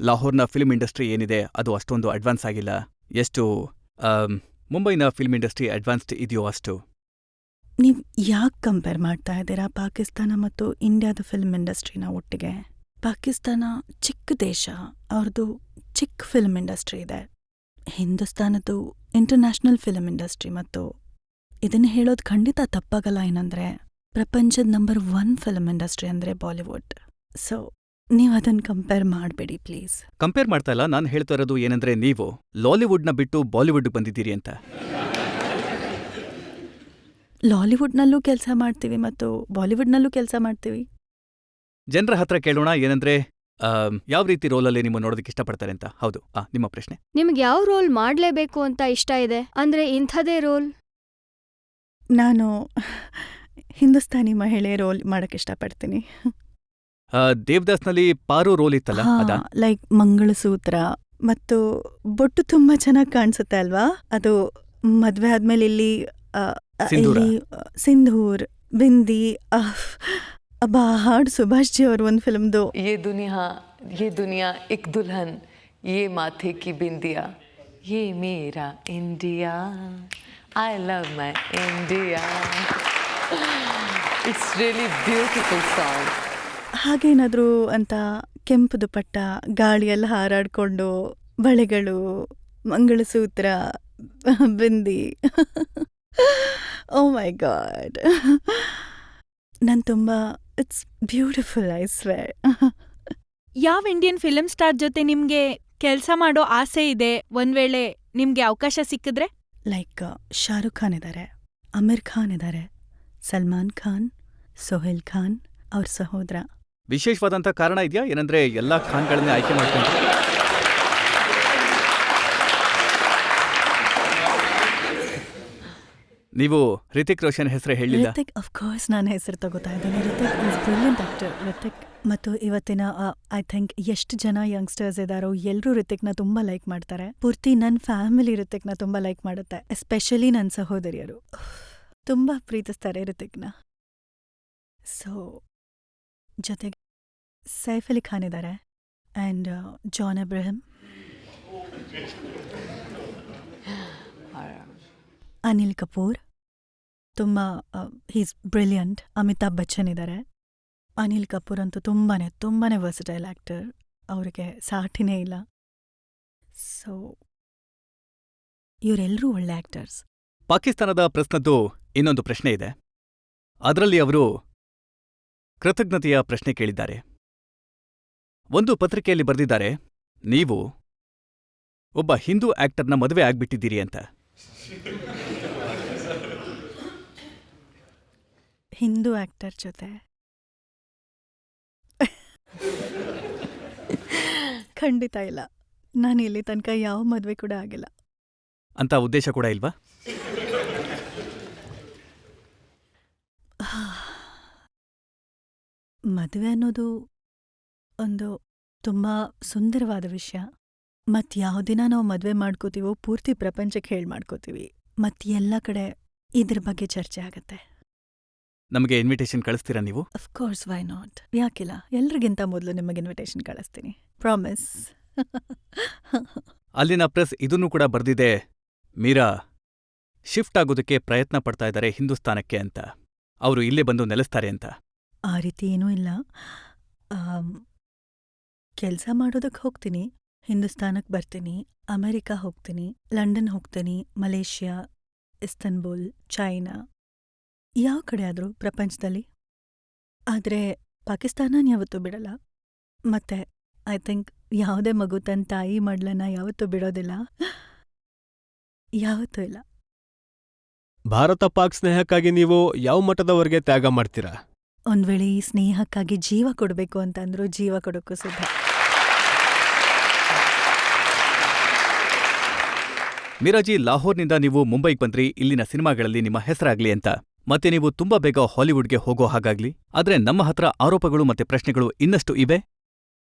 ಲಾಹೋರ್ನ ಫಿಲ್ಮ್ ಇಂಡಸ್ಟ್ರಿ ಏನಿದೆ ಅದು ಅಷ್ಟೊಂದು ಅಡ್ವಾನ್ಸ್ ಆಗಿಲ್ಲ. ಎಷ್ಟು ಮುಂಬೈನ ಫಿಲ್ಮ್ ಇಂಡಸ್ಟ್ರಿ ಅಡ್ವಾನ್ಸ್ಡ್ ಇದೆಯೋ ಅಷ್ಟು. ನೀವು ಯಾಕೆ ಕಂಪೇರ್ ಮಾಡ್ತಾ ಇದ್ದೀರಾ ಪಾಕಿಸ್ತಾನ ಮತ್ತು ಇಂಡಿಯಾದ ಫಿಲ್ಮ್ ಇಂಡಸ್ಟ್ರಿನ ಒಟ್ಟಿಗೆ? ಪಾಕಿಸ್ತಾನ ಚಿಕ್ಕ ದೇಶ, ಅವ್ರದ್ದು ಚಿಕ್ಕ ಫಿಲ್ಮ್ ಇಂಡಸ್ಟ್ರಿ ಇದೆ. ಹಿಂದೂಸ್ತಾನದ್ದು ಇಂಟರ್ನ್ಯಾಷನಲ್ ಫಿಲ್ಮ್ ಇಂಡಸ್ಟ್ರಿ. ಮತ್ತು ಇದನ್ನು ಹೇಳೋದು ಖಂಡಿತ ತಪ್ಪಾಗಲ್ಲ. ಏನಂದ್ರೆ ಪ್ರಪಂಚದ ನಂಬರ್ 1 ಫಿಲ್ಮ್ ಇಂಡಸ್ಟ್ರಿ ಅಂದರೆ ಬಾಲಿವುಡ್. ಸೊ ನೀವು ಅದನ್ನು ಕಂಪೇರ್ ಮಾಡಬೇಡಿ ಪ್ಲೀಸ್. ಕಂಪೇರ್ ಮಾಡ್ತಾ ಇಲ್ಲ, ನಾನು ಹೇಳ್ತಾ ಇರೋದು ಏನಂದ್ರೆ ನೀವು ಲಾಲಿವುಡ್ನ ಬಿಟ್ಟು ಬಾಲಿವುಡ್ ಬಂದಿದ್ದೀರಿ ಅಂತ. ಲಾಲಿವುಡ್ನಲ್ಲೂ ಕೆಲಸ ಮಾಡ್ತೀವಿ ಮತ್ತು ಬಾಲಿವುಡ್ನಲ್ಲೂ ಕೆಲಸ ಮಾಡ್ತೀವಿ. ಜನರ ಹತ್ರ ಕೇಳೋಣ ಏನಂದ್ರೆ ಯಾವ ರೀತಿ ರೋಲಲ್ಲಿ ನಿಮ್ಮ ನೋಡೋದಕ್ಕೆ ಇಷ್ಟಪಡ್ತಾರೆ ಅಂತ. ಹೌದು, ನಿಮ್ಮ ಪ್ರಶ್ನೆ. ನಿಮ್ಗೆ ಯಾವ ರೋಲ್ ಮಾಡ್ಲೇಬೇಕು ಅಂತ ಇಷ್ಟ ಇದೆ? ಅಂದ್ರೆ ಇಂಥದೇ ರೋಲ್. ನಾನು ಹಿಂದೂಸ್ತಾನಿ ಮಹಿಳೆ ರೋಲ್ ಮಾಡಕ್ಕೆ ಇಷ್ಟಪಡ್ತೀನಿ. ದೇವದಾಸ್ನಲ್ಲಿ ಪಾರು ರೋಲ್ ಇತ್ತಲ್ಲ, ಅದಾ? ಲೈಕ್ ಮಂಗಳಸೂತ್ರ ಮತ್ತು ಬೊಟ್ಟು ತುಂಬಾ ಚೆನ್ನಾಗಿ ಕಾಣಿಸುತ್ತೆ ಅಲ್ವಾ? ಅದು ಮದ್ವೆ ಆದ್ಮೇಲೆ ಇಲ್ಲಿ ಸಿಂಧೂರ. ಸಿಂಧೂರ್, ಬಿಂದಿ. ಅಬ್ಬಾ, ಹಾಡು ಸುಭಾಷ್ ಜಿ ಅವ್ರ ಒಂದು ಫಿಲ್ಮ್ದು. ये दुनिया एक दुल्हन, ये माथे की बिंदिया, ये मेरा India, I love my India. It's really beautiful song. ಹಾಗೇನಾದ್ರೂ ಅಂತ ಕೆಂಪು ದುಪಟ್ಟ, ಗಾಳಿಯಲ್ಲಿ ಹಾರಾಡ್ಕೊಂಡು, ಬಳೆಗಳು, ಮಂಗಳಸೂತ್ರ, ಬಿಂದಿ. ಓ ಮೈ ಗಾಡ್, ನಾನು ತುಂಬ ಇಟ್ಸ್ ಬ್ಯೂಟಿಫುಲ್, ಐ ಸ್ವೇರ್. ಯಾವ ಇಂಡಿಯನ್ ಫಿಲಮ್ ಸ್ಟಾರ್ ಜೊತೆ ನಿಮ್ಗೆ ಕೆಲಸ ಮಾಡೋ ಆಸೆ ಇದೆ ಒಂದ್ ವೇಳೆ ನಿಮ್ಗೆ ಅವಕಾಶ ಸಿಕ್ಕಿದ್ರೆ? ಲೈಕ್ ಶಾರುಖ್ ಖಾನ್ ಇದ್ದಾರೆ, ಅಮೀರ್ ಖಾನ್ ಇದ್ದಾರೆ, ಸಲ್ಮಾನ್ ಖಾನ್, ಸೊಹೇಲ್ ಖಾನ್ ಅವ್ರ ಸಹೋದರ. ವಿಶೇಷವಾದಂಥ ಕಾರಣ ಇದೆಯಾ ಏನಂದ್ರೆ ಎಲ್ಲಾ ಖಾನ್ಗಳನ್ನೇ ಆಯ್ಕೆ ಮಾಡ್ಕೊಂಡ್ರೆ? ನೀವು ರಿತಿಕ್ ರೋಷನ್ ಹೆಸರು ಹೇಳಿಲ್ಲ. ರಿತಿಕ್ ಅಫ್ಕೋರ್ಸ್ ನಾನು ಹೆಸರು ತಗೋತಾ ಇದ್ದೀನಿ. Ritik is brilliant actor. Ritik ಮತ್ತು ಇವತ್ತಿನ ಐ ಥಿಂಕ್ ಎಷ್ಟು ಜನ ಯಂಗ್ಸ್ಟರ್ಸ್ ಇದ್ದಾರೋ ಎಲ್ಲರೂ ರಿತಿಕ್ನ ತುಂಬ ಲೈಕ್ ಮಾಡ್ತಾರೆ. ಪೂರ್ತಿ ನನ್ನ ಫ್ಯಾಮಿಲಿ ರಿತಿಕ್ನ ತುಂಬ ಲೈಕ್ ಮಾಡುತ್ತೆ. ಎಸ್ಪೆಷಲಿ ನನ್ನ ಸಹೋದರಿಯರು ತುಂಬ ಪ್ರೀತಿಸ್ತಾರೆ ರಿತಿಕ್ನ. ಸೊ ಜೊತೆಗೆ ಸೈಫ್ ಅಲಿ ಖಾನ್ ಇದ್ದಾರೆ ಆ್ಯಂಡ್ ಜಾನ್ ಅಬ್ರಹಂ, ಅನಿಲ್ ಕಪೂರ್, ತುಂಬ ಹೀಸ್ ಬ್ರಿಲಿಯಂಟ್. ಅಮಿತಾಬ್ ಬಚ್ಚನ್ ಇದ್ದಾರೆ. ಅನಿಲ್ ಕಪೂರ್ ಅಂತೂ ತುಂಬಾನೇ ವರ್ಸಟೈಲ್ ಆ್ಯಕ್ಟರ್, ಅವ್ರಿಗೆ ಸಾಟಿನೇ ಇಲ್ಲ. ಸೊ ಇವರೆಲ್ಲರೂ ಒಳ್ಳೆ ಆ್ಯಕ್ಟರ್ಸ್. ಪಾಕಿಸ್ತಾನದ ಪ್ರಶ್ನದ್ದು ಇನ್ನೊಂದು ಪ್ರಶ್ನೆ ಇದೆ. ಅದರಲ್ಲಿ ಅವರು ಕೃತಜ್ಞತೆಯ ಪ್ರಶ್ನೆ ಕೇಳಿದ್ದಾರೆ. ಒಂದು ಪತ್ರಿಕೆಯಲ್ಲಿ ಬರೆದಿದ್ದಾರೆ, ನೀವು ಒಬ್ಬ ಹಿಂದೂ ಆಕ್ಟರ್ನ ಮದುವೆ ಆಗ್ಬಿಟ್ಟಿದ್ದೀರಿ ಅಂತ. ಹಿಂದೂ ಆ್ಯಕ್ಟರ್ ಜೊತೆ ಖಂಡಿತ ಇಲ್ಲ. ನಾನು ಇಲ್ಲಿ ತನಕ ಯಾವ ಮದುವೆ ಕೂಡ ಆಗಿಲ್ಲ. ಅಂತ ಉದ್ದೇಶ ಕೂಡ ಇಲ್ವಾ? ಮದುವೆ ಅನ್ನೋದು ಒಂದು ತುಂಬ ಸುಂದರವಾದ ವಿಷಯ. ಮತ್ತು ಯಾವ ದಿನ ನಾವು ಮದುವೆ ಮಾಡ್ಕೋತೀವೋ ಪೂರ್ತಿ ಪ್ರಪಂಚಕ್ಕೆ ಹೇಳಿ ಮಾಡ್ಕೋತೀವಿ. ಮತ್ತು ಎಲ್ಲ ಕಡೆ ಇದ್ರ ಬಗ್ಗೆ ಚರ್ಚೆ ಆಗತ್ತೆ. ನಮಗೆ ಇನ್ವಿಟೇಷನ್ ಕಳಿಸ್ತೀರಾ ನೀವು? ಅಫ್ಕೋರ್ಸ್, ವೈ ನಾಟ್, ಯಾಕಿಲ್ಲ. ಎಲ್ರಿಗಿಂತ ಮೊದಲು ನಿಮಗೆ ಇನ್ವಿಟೇಷನ್ ಕಳಿಸ್ತೀನಿ, ಪ್ರಾಮಿಸ್. ಅಲ್ಲಿನ ಪ್ರೆಸ್ ಇದನ್ನೂ ಕೂಡ ಬರೆದಿದೆ, ಮೀರಾ ಶಿಫ್ಟ್ ಆಗೋದಕ್ಕೆ ಪ್ರಯತ್ನ ಪಡ್ತಾ ಇದ್ದಾರೆ ಹಿಂದೂಸ್ತಾನಕ್ಕೆ ಅಂತ. ಅವರು ಇಲ್ಲೇ ಬಂದು ನೆಲೆಸ್ತಾರೆ ಅಂತ. ಆ ರೀತಿ ಏನೂ ಇಲ್ಲ. ಕೆಲಸ ಮಾಡೋದಕ್ಕೆ ಹೋಗ್ತೀನಿ, ಹಿಂದೂಸ್ತಾನಕ್ಕೆ ಬರ್ತೀನಿ, ಅಮೆರಿಕಾ ಹೋಗ್ತೀನಿ, ಲಂಡನ್ ಹೋಗ್ತೀನಿ, ಮಲೇಷ್ಯಾ, ಇಸ್ತನ್ಬುಲ್, ಚೈನಾ, ಯಾವ ಕಡೆ ಆದರೂ ಪ್ರಪಂಚದಲ್ಲಿ. ಆದರೆ ಪಾಕಿಸ್ತಾನ ಯಾವತ್ತೂ ಬಿಡಲ್ಲ. ಮತ್ತೆ ಐ ಥಿಂಕ್ ಯಾವುದೇ ಮಗು ತನ್ನ ತಾಯಿ ಮಡ್ಲನ್ನ ಯಾವತ್ತೂ ಬಿಡೋದಿಲ್ಲ, ಯಾವತ್ತೂ ಇಲ್ಲ. ಭಾರತ ಪಾಕ್ ಸ್ನೇಹಕ್ಕಾಗಿ ನೀವು ಯಾವ ಮಟ್ಟದವರೆಗೆ ತ್ಯಾಗ ಮಾಡ್ತೀರಾ? ಒಂದ್ ವೇಳೆ ಈ ಸ್ನೇಹಕ್ಕಾಗಿ ಜೀವ ಕೊಡಬೇಕು ಅಂತಂದ್ರೂ ಜೀವ ಕೊಡೋಕ್ಕೂ ಸಿದ್ಧ. ಮೀರಾಜಿ, ಲಾಹೋರ್ನಿಂದ ನೀವು ಮುಂಬೈಗೆ ಬಂದ್ರಿ ಇಲ್ಲಿನ ಸಿನಿಮಾಗಳಲ್ಲಿ ನಿಮ್ಮ ಹೆಸರಾಗ್ಲಿ ಅಂತ. ಮತ್ತೆ ನೀವು ತುಂಬಾ ಬೇಗ ಹಾಲಿವುಡ್ಗೆ ಹೋಗೋ ಹಾಗಾಗ್ಲಿ. ಆದ್ರೆ ನಮ್ಮ ಹತ್ರ ಆರೋಪಗಳು ಮತ್ತೆ ಪ್ರಶ್ನೆಗಳು ಇನ್ನಷ್ಟು ಇವೆ.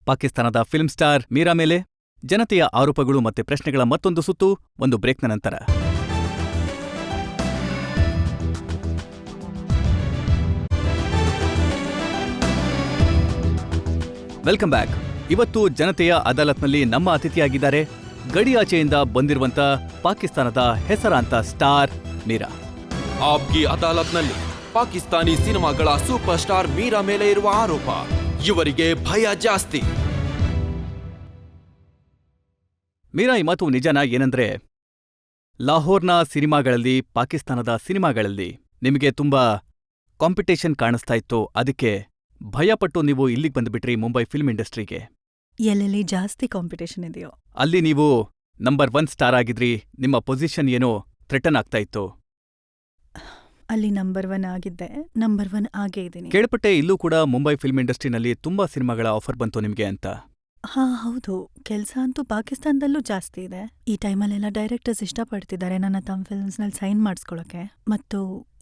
ಪಾಕಿಸ್ತಾನದ ಫಿಲ್ಮ್ ಸ್ಟಾರ್ ಮೀರಾ ಮೇಲೆ ಜನತೆಯ ಆರೋಪಗಳು ಮತ್ತೆ ಪ್ರಶ್ನೆಗಳ ಮತ್ತೊಂದು ಸುತ್ತು ಒಂದು ಬ್ರೇಕ್ನ ನಂತರ. Welcome back. ಇವತ್ತು ಜನತೆಯ ಅದಾಲತ್ನಲ್ಲಿ ನಮ್ಮ ಅತಿಥಿಯಾಗಿದ್ದಾರೆ ಗಡಿಯಾಚೆಯಿಂದ ಬಂದಿರುವಂತ ಪಾಕಿಸ್ತಾನದ ಹೆಸರಾಂತ ಸ್ಟಾರ್ ಮೀರಾ. ಆಪ್ಕಿ ಅದಾಲತ್ನಲ್ಲಿ ಪಾಕಿಸ್ತಾನಿ ಸಿನಿಮಾಗಳ ಸೂಪರ್ ಸ್ಟಾರ್ ಮೀರಾ ಮೇಲೆ ಇರುವ ಆರೋಪ. ಇವರಿಗೆ ಭಯ ಜಾಸ್ತಿ. ಮೀರಾ, ಈ ಮಾತು ನಿಜನಾ? ಏನಂದ್ರೆ ಲಾಹೋರ್ನ ಸಿನಿಮಾಗಳಲ್ಲಿ, ಪಾಕಿಸ್ತಾನದ ಸಿನಿಮಾಗಳಲ್ಲಿ ನಿಮಗೆ ತುಂಬಾ ಕಾಂಪಿಟೇಷನ್ ಕಾಣಿಸ್ತಾ ಇತ್ತು, ಅದಕ್ಕೆ ಭಯಪಟ್ಟು ನೀವು ಇಲ್ಲಿಗೆ ಬಂದ್ಬಿಟ್ರಿ ಮುಂಬೈ ಫಿಲ್ಮ್ ಇಂಡಸ್ಟ್ರಿಗೆ. ಎಲ್ಲೆಲ್ಲಿ ಜಾಸ್ತಿ ಕಾಂಪಿಟೇಷನ್ ಇದೆಯೋ ಅಲ್ಲಿ ನೀವು ನಂಬರ್ 1 ಸ್ಟಾರ್ ಆಗಿದ್ರಿ. ನಿಮ್ಮ ಪೊಸಿಷನ್ ಏನೋ ಥ್ರೆಟನ್ ಆಗ್ತಾ ಇತ್ತು. ಅಲ್ಲಿ ನಂಬರ್ 1 ಆಗಿದ್ದೆ, ನಂಬರ್ 1 ಆಗೇ ಇದ್ದೀನಿ. ಕೇಳ್ಪಟ್ಟೆ ಇಲ್ಲೂ ಕೂಡ ಮುಂಬೈ ಫಿಲ್ಮ್ ಇಂಡಸ್ಟ್ರಿನಲ್ಲಿ ತುಂಬಾ ಸಿನಿಮಾಗಳ ಆಫರ್ ಬಂತು ನಿಮ್ಗೆ ಅಂತ. ಹಾ, ಹೌದು. ಕೆಲ್ಸ ಅಂತೂ ಪಾಕಿಸ್ತಾನದಲ್ಲೂ ಜಾಸ್ತಿ ಇದೆ. ಈ ಟೈಮಲ್ಲೆಲ್ಲ ಡೈರೆಕ್ಟರ್ಸ್ ಇಷ್ಟಪಡ್ತಿದ್ದಾರೆ ನನ್ನ ತಮ್ಮ ಫಿಲ್ಮ್ಸ್ನಲ್ಲಿ ಸೈನ್ ಮಾಡಿಸ್ಕೊಳಕ್ಕೆ. ಮತ್ತು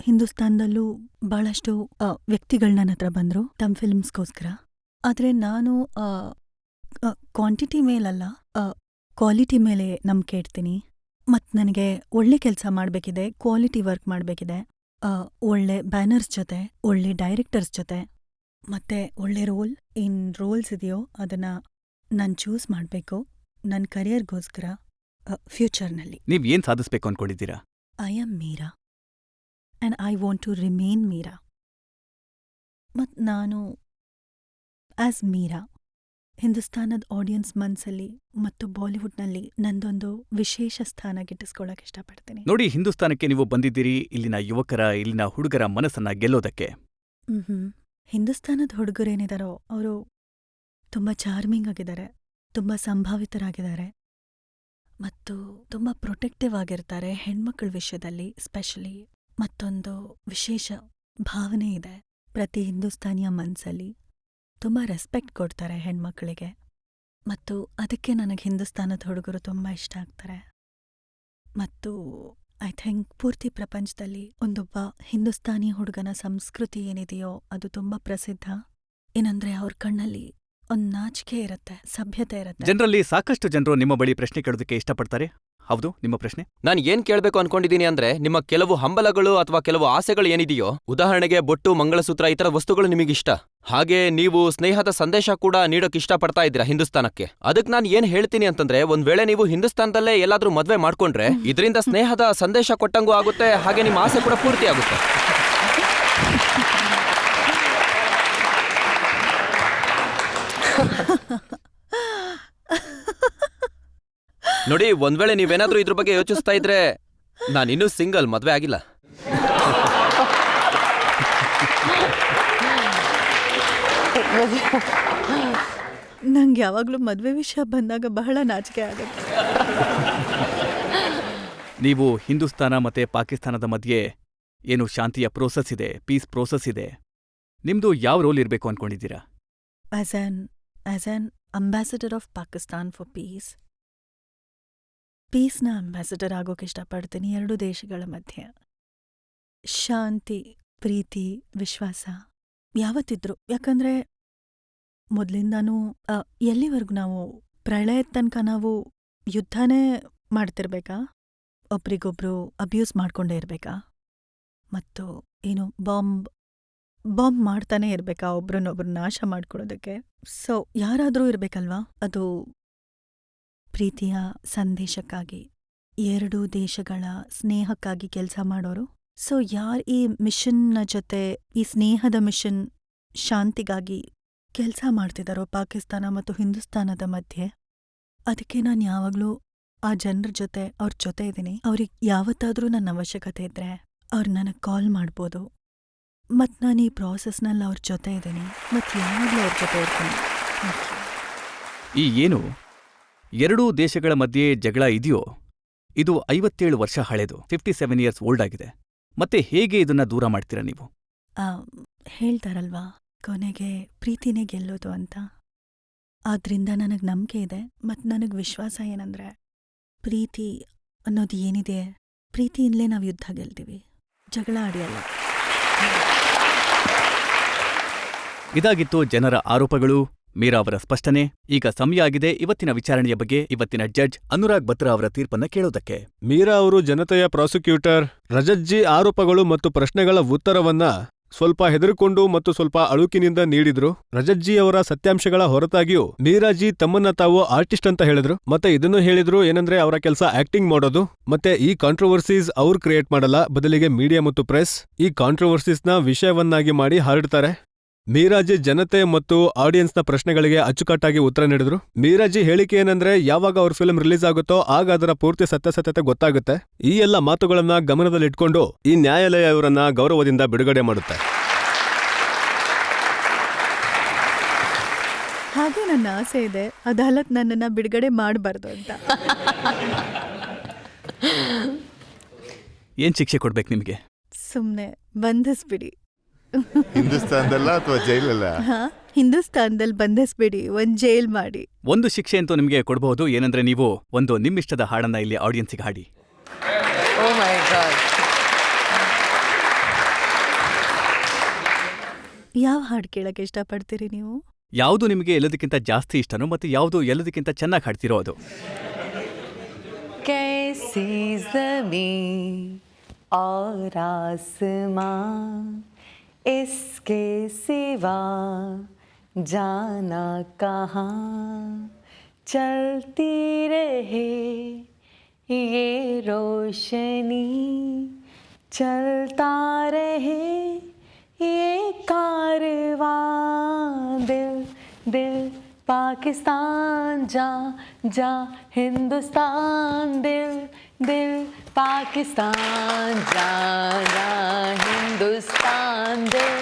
ಹಿಂದೂಸ್ತಾನದಲ್ಲೂ ಬಹಳಷ್ಟು ವ್ಯಕ್ತಿಗಳು ನನ್ನ ಹತ್ರ ಬಂದ್ರು ತಮ್ಮ ಫಿಲ್ಮ್ಸ್ಗೋಸ್ಕರ. ಆದ್ರೆ ನಾನು ಕ್ವಾಂಟಿಟಿ ಮೇಲಲ್ಲ, ಕ್ವಾಲಿಟಿ ಮೇಲೆ ನಂಬಿಕೆ ಇಡ್ತೀನಿ. ಮತ್ ನನಗೆ ಒಳ್ಳೆ ಕೆಲಸ ಮಾಡ್ಬೇಕಿದೆ, ಕ್ವಾಲಿಟಿ ವರ್ಕ್ ಮಾಡ್ಬೇಕಿದೆ, ಒಳ್ಳೆ ಬ್ಯಾನರ್ಸ್ ಜೊತೆ, ಒಳ್ಳೆ ಡೈರೆಕ್ಟರ್ಸ್ ಜೊತೆ, ಮತ್ತೆ ಒಳ್ಳೆ ರೋಲ್ಸ್ ಇದೆಯೋ ಅದನ್ನ ನಾನು ಚೂಸ್ ಮಾಡಬೇಕು ನನ್ನ ಕರಿಯರ್ಗೋಸ್ಕರ ಫ್ಯೂಚರ್ನಲ್ಲಿ. ನೀವ್ ಏನ್ ಸಾಧಿಸ್ಬೇಕು ಅನ್ಕೊಂಡಿದ್ದೀರಾ? I am Meera and I want to remain Meera. ಮತ್ತು ನಾನು ಆಸ್ ಮೀರಾ ಹಿಂದೂಸ್ತಾನದ ಆಡಿಯನ್ಸ್ ಮನ್ಸಲ್ಲಿ ಮತ್ತು ಬಾಲಿವುಡ್ನಲ್ಲಿ ನಂದೊಂದು ವಿಶೇಷ ಸ್ಥಾನ ಗಿಟ್ಟಿಸ್ಕೊಳ್ಳೋಕೆ ಇಷ್ಟಪಡ್ತೀನಿ. ನೋಡಿ, ಹಿಂದೂಸ್ತಾನಕ್ಕೆ ನೀವು ಬಂದಿದ್ದೀರಿ ಇಲ್ಲಿನ ಯುವಕರ, ಇಲ್ಲಿನ ಹುಡುಗರ ಮನಸ್ಸನ್ನ ಗೆಲ್ಲೋದಕ್ಕೆ. ಹಿಂದೂಸ್ತಾನದ ಹುಡುಗರೇನಿದಾರೋ ಅವರು ತುಂಬ ಚಾರ್ಮಿಂಗ್ ಆಗಿದ್ದಾರೆ, ತುಂಬ ಸಂಭಾವಿತರಾಗಿದ್ದಾರೆ ಮತ್ತು ತುಂಬ ಪ್ರೊಟೆಕ್ಟಿವ್ ಆಗಿರ್ತಾರೆ ಹೆಣ್ಮಕ್ಳ ವಿಷಯದಲ್ಲಿ ಸ್ಪೆಷಲಿ. ಮತ್ತೊಂದು ವಿಶೇಷ ಭಾವನೆ ಇದೆ ಪ್ರತಿ ಹಿಂದೂಸ್ತಾನಿಯ ಮನಸ್ಸಲ್ಲಿ. ತುಂಬ ರೆಸ್ಪೆಕ್ಟ್ ಕೊಡ್ತಾರೆ ಹೆಣ್ಮಕ್ಳಿಗೆ ಮತ್ತು ಅದಕ್ಕೆ ನನಗೆ ಹಿಂದೂಸ್ತಾನದ ಹುಡುಗರು ತುಂಬ ಇಷ್ಟ ಆಗ್ತಾರೆ. ಮತ್ತು ಐ ಥಿಂಕ್ ಪೂರ್ತಿ ಪ್ರಪಂಚದಲ್ಲಿ ಒಂದೊಬ್ಬ ಹಿಂದೂಸ್ತಾನಿ ಹುಡುಗನ ಸಂಸ್ಕೃತಿ ಏನಿದೆಯೋ ಅದು ತುಂಬ ಪ್ರಸಿದ್ಧ. ಏನಂದ್ರೆ ಅವ್ರ ಕಣ್ಣಲ್ಲಿ ಒಂದು ನಾಚಿಕೆ ಇರುತ್ತೆ, ಸಭ್ಯತೆ ಇರುತ್ತೆ. ಜನರಲ್ಲಿ ಸಾಕಷ್ಟು ಜನರು ನಿಮ್ಮ ಬಳಿ ಪ್ರಶ್ನೆ ಕೇಳೋದಕ್ಕೆ ಇಷ್ಟಪಡ್ತಾರೆ. ಹೌದು, ನಿಮ್ಮ ಪ್ರಶ್ನೆ? ನಾನು ಏನ್ ಕೇಳ್ಬೇಕು ಅನ್ಕೊಂಡಿದೀನಿ ಅಂದ್ರೆ, ನಿಮ್ಮ ಕೆಲವು ಹಂಬಲಗಳು ಅಥವಾ ಕೆಲವು ಆಸೆಗಳು ಏನಿದೆಯೋ, ಉದಾಹರಣೆಗೆ ಬೊಟ್ಟು, ಮಂಗಳಸೂತ್ರ, ಈ ತರ ವಸ್ತುಗಳು ನಿಮಗಿಷ್ಟ. ಹಾಗೆ ನೀವು ಸ್ನೇಹದ ಸಂದೇಶ ಕೂಡ ನೀಡೋಕೆ ಇಷ್ಟಪಡ್ತಾ ಇದ್ದೀರಾ ಹಿಂದೂಸ್ತಾನಕ್ಕೆ. ಅದಕ್ಕೆ ನಾನು ಏನ್ ಹೇಳ್ತೀನಿ ಅಂತಂದ್ರೆ, ಒಂದ್ ವೇಳೆ ನೀವು ಹಿಂದೂಸ್ತಾನದಲ್ಲೇ ಎಲ್ಲಾದ್ರೂ ಮದ್ವೆ ಮಾಡ್ಕೊಂಡ್ರೆ ಇದರಿಂದ ಸ್ನೇಹದ ಸಂದೇಶ ಕೊಟ್ಟಂಗೂ ಆಗುತ್ತೆ, ಹಾಗೆ ನಿಮ್ಮ ಆಸೆ ಕೂಡ ಪೂರ್ತಿ ಆಗುತ್ತೆ. ನೋಡಿ, ಒಂದ್ ವೇಳೆ ನೀವೇನಾದ್ರೂ ಇದ್ರ ಬಗ್ಗೆ ಯೋಚಿಸ್ತಾ ಇದ್ರೆ, ನಾನಿನ್ನೂ ಸಿಂಗಲ್, ಮದ್ವೆ ಆಗಿಲ್ಲ. ನಂಗೆ ಯಾವಾಗಲೂ ಮದುವೆ ವಿಷಯ ಬಂದಾಗ ಬಹಳ ನಾಚಿಕೆ ಆಗುತ್ತೆ. ನೀವು ಹಿಂದೂಸ್ತಾನ ಮತ್ತೆ ಪಾಕಿಸ್ತಾನದ ಮಧ್ಯೆ ಏನು ಶಾಂತಿಯ ಪ್ರೋಸೆಸ್ ಇದೆ, ಪೀಸ್ ಪ್ರೋಸೆಸ್ ಇದೆ, ನಿಮ್ದು ಯಾವ ರೋಲ್ ಇರಬೇಕು ಅನ್ಕೊಂಡಿದ್ದೀರಾ? As an ambassador of Pakistan for ಪೀಸ್ನ ಅಂಬಾಸಿಡರ್ ಆಗೋಕೆ ಇಷ್ಟಪಡ್ತೀನಿ. ಎರಡು ದೇಶಗಳ ಮಧ್ಯೆ ಶಾಂತಿ, ಪ್ರೀತಿ, ವಿಶ್ವಾಸ ಯಾವತ್ತಿದ್ರು. ಯಾಕಂದ್ರೆ ಮೊದಲಿಂದಾನೂ ಎಲ್ಲಿವರೆಗೂ ನಾವು ಪ್ರಳಯದ ತನಕ ನಾವು ಯುದ್ಧನೇ ಮಾಡ್ತಿರ್ಬೇಕಾ? ಒಬ್ರಿಗೊಬ್ರು ಅಬ್ಯೂಸ್ ಮಾಡ್ಕೊಂಡೇ ಇರ್ಬೇಕಾ? ಮತ್ತು ಏನು ಬಾಂಬ್ ಮಾಡ್ತಾನೆ ಇರ್ಬೇಕಾ ಒಬ್ರನ್ನೊಬ್ರು ನಾಶ ಮಾಡ್ಕೊಳ್ಳೋದಕ್ಕೆ? ಸೊ ಯಾರಾದ್ರೂ ಇರ್ಬೇಕಲ್ವಾ? ಅದು ಪ್ರೀತಿಯ ಸಂದೇಶಕ್ಕಾಗಿ, ಎರಡೂ ದೇಶಗಳ ಸ್ನೇಹಕ್ಕಾಗಿ ಕೆಲಸ ಮಾಡೋರು. ಸೊ ಯಾರು ಈ ಮಿಷನ್ನ ಜೊತೆ, ಈ ಸ್ನೇಹದ ಮಿಷನ್, ಶಾಂತಿಗಾಗಿ ಕೆಲಸ ಮಾಡ್ತಿದ್ದಾರೋ ಪಾಕಿಸ್ತಾನ ಮತ್ತು ಹಿಂದೂಸ್ತಾನದ ಮಧ್ಯೆ, ಅದಕ್ಕೆ ನಾನು ಯಾವಾಗಲೂ ಆ ಜನರ ಜೊತೆ, ಅವ್ರ ಜೊತೆ ಇದ್ದೀನಿ. ಅವ್ರಿಗೆ ಯಾವತ್ತಾದ್ರೂ ನನ್ನ ಅವಶ್ಯಕತೆ ಇದ್ರೆ ಅವ್ರು ನನಗೆ ಕಾಲ್ ಮಾಡ್ಬೋದು. ಮತ್ತು ನಾನು ಈ ಪ್ರಾಸೆಸ್ನಲ್ಲಿ ಅವ್ರ ಜೊತೆ ಇದ್ದೀನಿ ಮತ್ತು ಯಾವಾಗಲೂ ಅವ್ರ ಜೊತೆ ಇರ್ತೀನಿ. ಈ ಏನು ಎರಡೂ ದೇಶಗಳ ಮಧ್ಯೆ ಜಗಳ ಇದೆಯೋ, ಇದು 57 ವರ್ಷ ಹಳೆದು, 57 ಇಯರ್ಸ್ ಓಲ್ಡ್ ಆಗಿದೆ. ಮತ್ತೆ ಹೇಗೆ ಇದನ್ನ ದೂರ ಮಾಡ್ತೀರಾ ನೀವು? ಹೇಳ್ತಾರಲ್ವಾ, ಕೊನೆಗೆ ಪ್ರೀತಿನೇ ಗೆಲ್ಲೋದು ಅಂತ. ಆದ್ರಿಂದ ನನಗೆ ನಂಬಿಕೆ ಇದೆ ಮತ್ತು ನನಗೆ ವಿಶ್ವಾಸ ಏನಂದ್ರೆ, ಪ್ರೀತಿ ಅನ್ನೋದು ಏನಿದೆ, ಪ್ರೀತಿಯಿಂದಲೇ ನಾವು ಯುದ್ಧ ಗೆಲ್ತೀವಿ, ಜಗಳ ಆಡಿಯಲ್ಲ. ಇದಾಗಿತ್ತು ಜನರ ಆರೋಪಗಳು, ಮೀರಾ ಅವರ ಸ್ಪಷ್ಟನೆ. ಈಗ ಸಮಯ ಆಗಿದೆ ಇವತ್ತಿನ ವಿಚಾರಣೆಯ ಬಗ್ಗೆ ಇವತ್ತಿನ ಜಡ್ಜ್ ಅನುರಾಗ್ ಬತ್ರಾ ಅವರ ತೀರ್ಪನ್ನ ಕೇಳೋದಕ್ಕೆ. ಮೀರಾ ಅವರು ಜನತೆಯ ಪ್ರಾಸಿಕ್ಯೂಟರ್. ರಜತ್ಜಿ ಆರೋಪಗಳು ಮತ್ತು ಪ್ರಶ್ನೆಗಳ ಉತ್ತರವನ್ನ ಸ್ವಲ್ಪ ಹೆದರಿಕೊಂಡು ಮತ್ತು ಸ್ವಲ್ಪ ಅಳುಕಿನಿಂದ ನೀಡಿದ್ರು. ರಜತ್ಜಿ ಅವರ ಸತ್ಯಾಂಶಗಳ ಹೊರತಾಗಿಯೂ ಮೀರಾಜಿ ತಮ್ಮನ್ನ ತಾವು ಆರ್ಟಿಸ್ಟ್ ಅಂತ ಹೇಳಿದ್ರು. ಮತ್ತೆ ಇದನ್ನು ಹೇಳಿದ್ರು, ಏನಂದ್ರೆ ಅವರ ಕೆಲಸ ಆಕ್ಟಿಂಗ್ ಮಾಡೋದು. ಮತ್ತೆ ಈ ಕಾಂಟ್ರವರ್ಸೀಸ್ ಅವ್ರು ಕ್ರಿಯೇಟ್ ಮಾಡಲ್ಲ, ಬದಲಿಗೆ ಮೀಡಿಯಾ ಮತ್ತು ಪ್ರೆಸ್ ಈ ಕಾಂಟ್ರವರ್ಸೀಸ್ನ ವಿಷಯವನ್ನಾಗಿ ಮಾಡಿ ಹರಡ್ತಾರೆ. ಮೀರಾಜಿ ಜನತೆ ಮತ್ತು ಆಡಿಯನ್ಸ್ನ ಪ್ರಶ್ನೆಗಳಿಗೆ ಅಚ್ಚುಕಟ್ಟಾಗಿ ಉತ್ತರ ನೀಡಿದ್ರು. ಮೀರಾಜಿ ಹೇಳಿಕೆ ಏನಂದ್ರೆ, ಯಾವಾಗ ಅವ್ರ ಫಿಲ್ಮ್ ರಿಲೀಸ್ ಆಗುತ್ತೋ ಆಗ ಅದರ ಪೂರ್ತಿ ಸತ್ಯಾಸತ್ಯತೆ ಗೊತ್ತಾಗುತ್ತೆ. ಈ ಎಲ್ಲ ಮಾತುಗಳನ್ನ ಗಮನದಲ್ಲಿಟ್ಕೊಂಡು ಈ ನ್ಯಾಯಾಲಯ ಇವರನ್ನ ಗೌರವದಿಂದ ಬಿಡುಗಡೆ ಮಾಡುತ್ತೆ. ಹಾಗೆ ನನ್ನ ಆಸೆ ಇದೆ, ಅದಾಲತ್ ನನ್ನನ್ನು ಬಿಡುಗಡೆ ಮಾಡಬಾರ್ದು ಅಂತ. ಏನ್ ಶಿಕ್ಷೆ ಕೊಡ್ಬೇಕು ನಿಮಗೆ? ಸುಮ್ಮನೆ ಬಂಧಿಸ್ಬಿಡಿ. ಹಿಂದೂಸ್ತಾನದಲ್ಲ ಅಥವಾ ಜೈಲಲ್ಲ? ಹಾ, ಹಿಂದೂಸ್ತಾನದಲ್ಲಿ ಬಂಧಿಸ್ಬಿಡಿ, ಒಂದ್ ಜೈಲ್ ಮಾಡಿ. ಒಂದು ಶಿಕ್ಷೆ ಅಂತೂ ನಿಮಗೆ ಕೊಡಬಹುದು. ಏನಂದ್ರೆ ನೀವು ಒಂದು ನಿಮ್ಮಿಷ್ಟದ ಹಾಡನ್ನ ಇಲ್ಲಿ ಆಡಿಯನ್ಸಿಗೆ ಹಾಡಿ. Oh my God. ಯಾವ ಹಾಡು ಕೇಳಕ್ಕೆ ಇಷ್ಟಪಡ್ತೀರಿ ನೀವು? ಯಾವುದು ನಿಮಗೆ ಎಲ್ಲದಕ್ಕಿಂತ ಜಾಸ್ತಿ ಇಷ್ಟನೋ ಮತ್ತೆ ಯಾವುದು ಎಲ್ಲದಕ್ಕಿಂತ ಚೆನ್ನಾಗಿ ಹಾಡ್ತಿರೋ ಅದು. कैसी ज़मीं और आसमां इसके सिवा जाना कहाँ, चलती रहे ये रोशनी, चलता रहे ये कारवां, दिल दिल पाकिस्तान जा जा हिंदुस्तान, दिल दिल पाकिस्तान जा जा हिंदुस्तान, दिल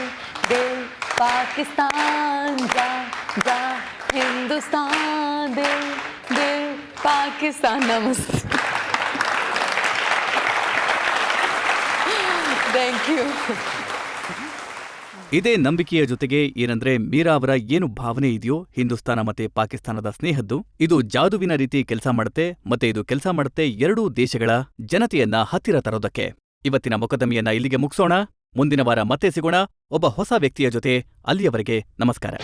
दिल पाकिस्तान जा जा हिंदुस्तान, दिल दिल पाकिस्तान. नमस्ते. Thank you. ಇದೇ ನಂಬಿಕೆಯ ಜೊತೆಗೆ ಏನಂದ್ರೆ ಮೀರಾ ಅವರ ಏನು ಭಾವನೆ ಇದೆಯೋ ಹಿಂದೂಸ್ತಾನ ಮತ್ತೆ ಪಾಕಿಸ್ತಾನದ ಸ್ನೇಹದ್ದು, ಇದು ಜಾದುವಿನ ರೀತಿ ಕೆಲಸ ಮಾಡುತ್ತೆ. ಮತ್ತೆ ಇದು ಕೆಲಸ ಮಾಡುತ್ತೆ ಎರಡೂ ದೇಶಗಳ ಜನತೆಯನ್ನ ಹತ್ತಿರ ತರೋದಕ್ಕೆ. ಇವತ್ತಿನ ಮೊಕದ್ದಮೆಯನ್ನ ಇಲ್ಲಿಗೆ ಮುಗಿಸೋಣ. ಮುಂದಿನ ವಾರ ಮತ್ತೆ ಸಿಗೋಣ ಒಬ್ಬ ಹೊಸ ವ್ಯಕ್ತಿಯ ಜೊತೆ. ಅಲ್ಲಿಯವರೆಗೆ ನಮಸ್ಕಾರ.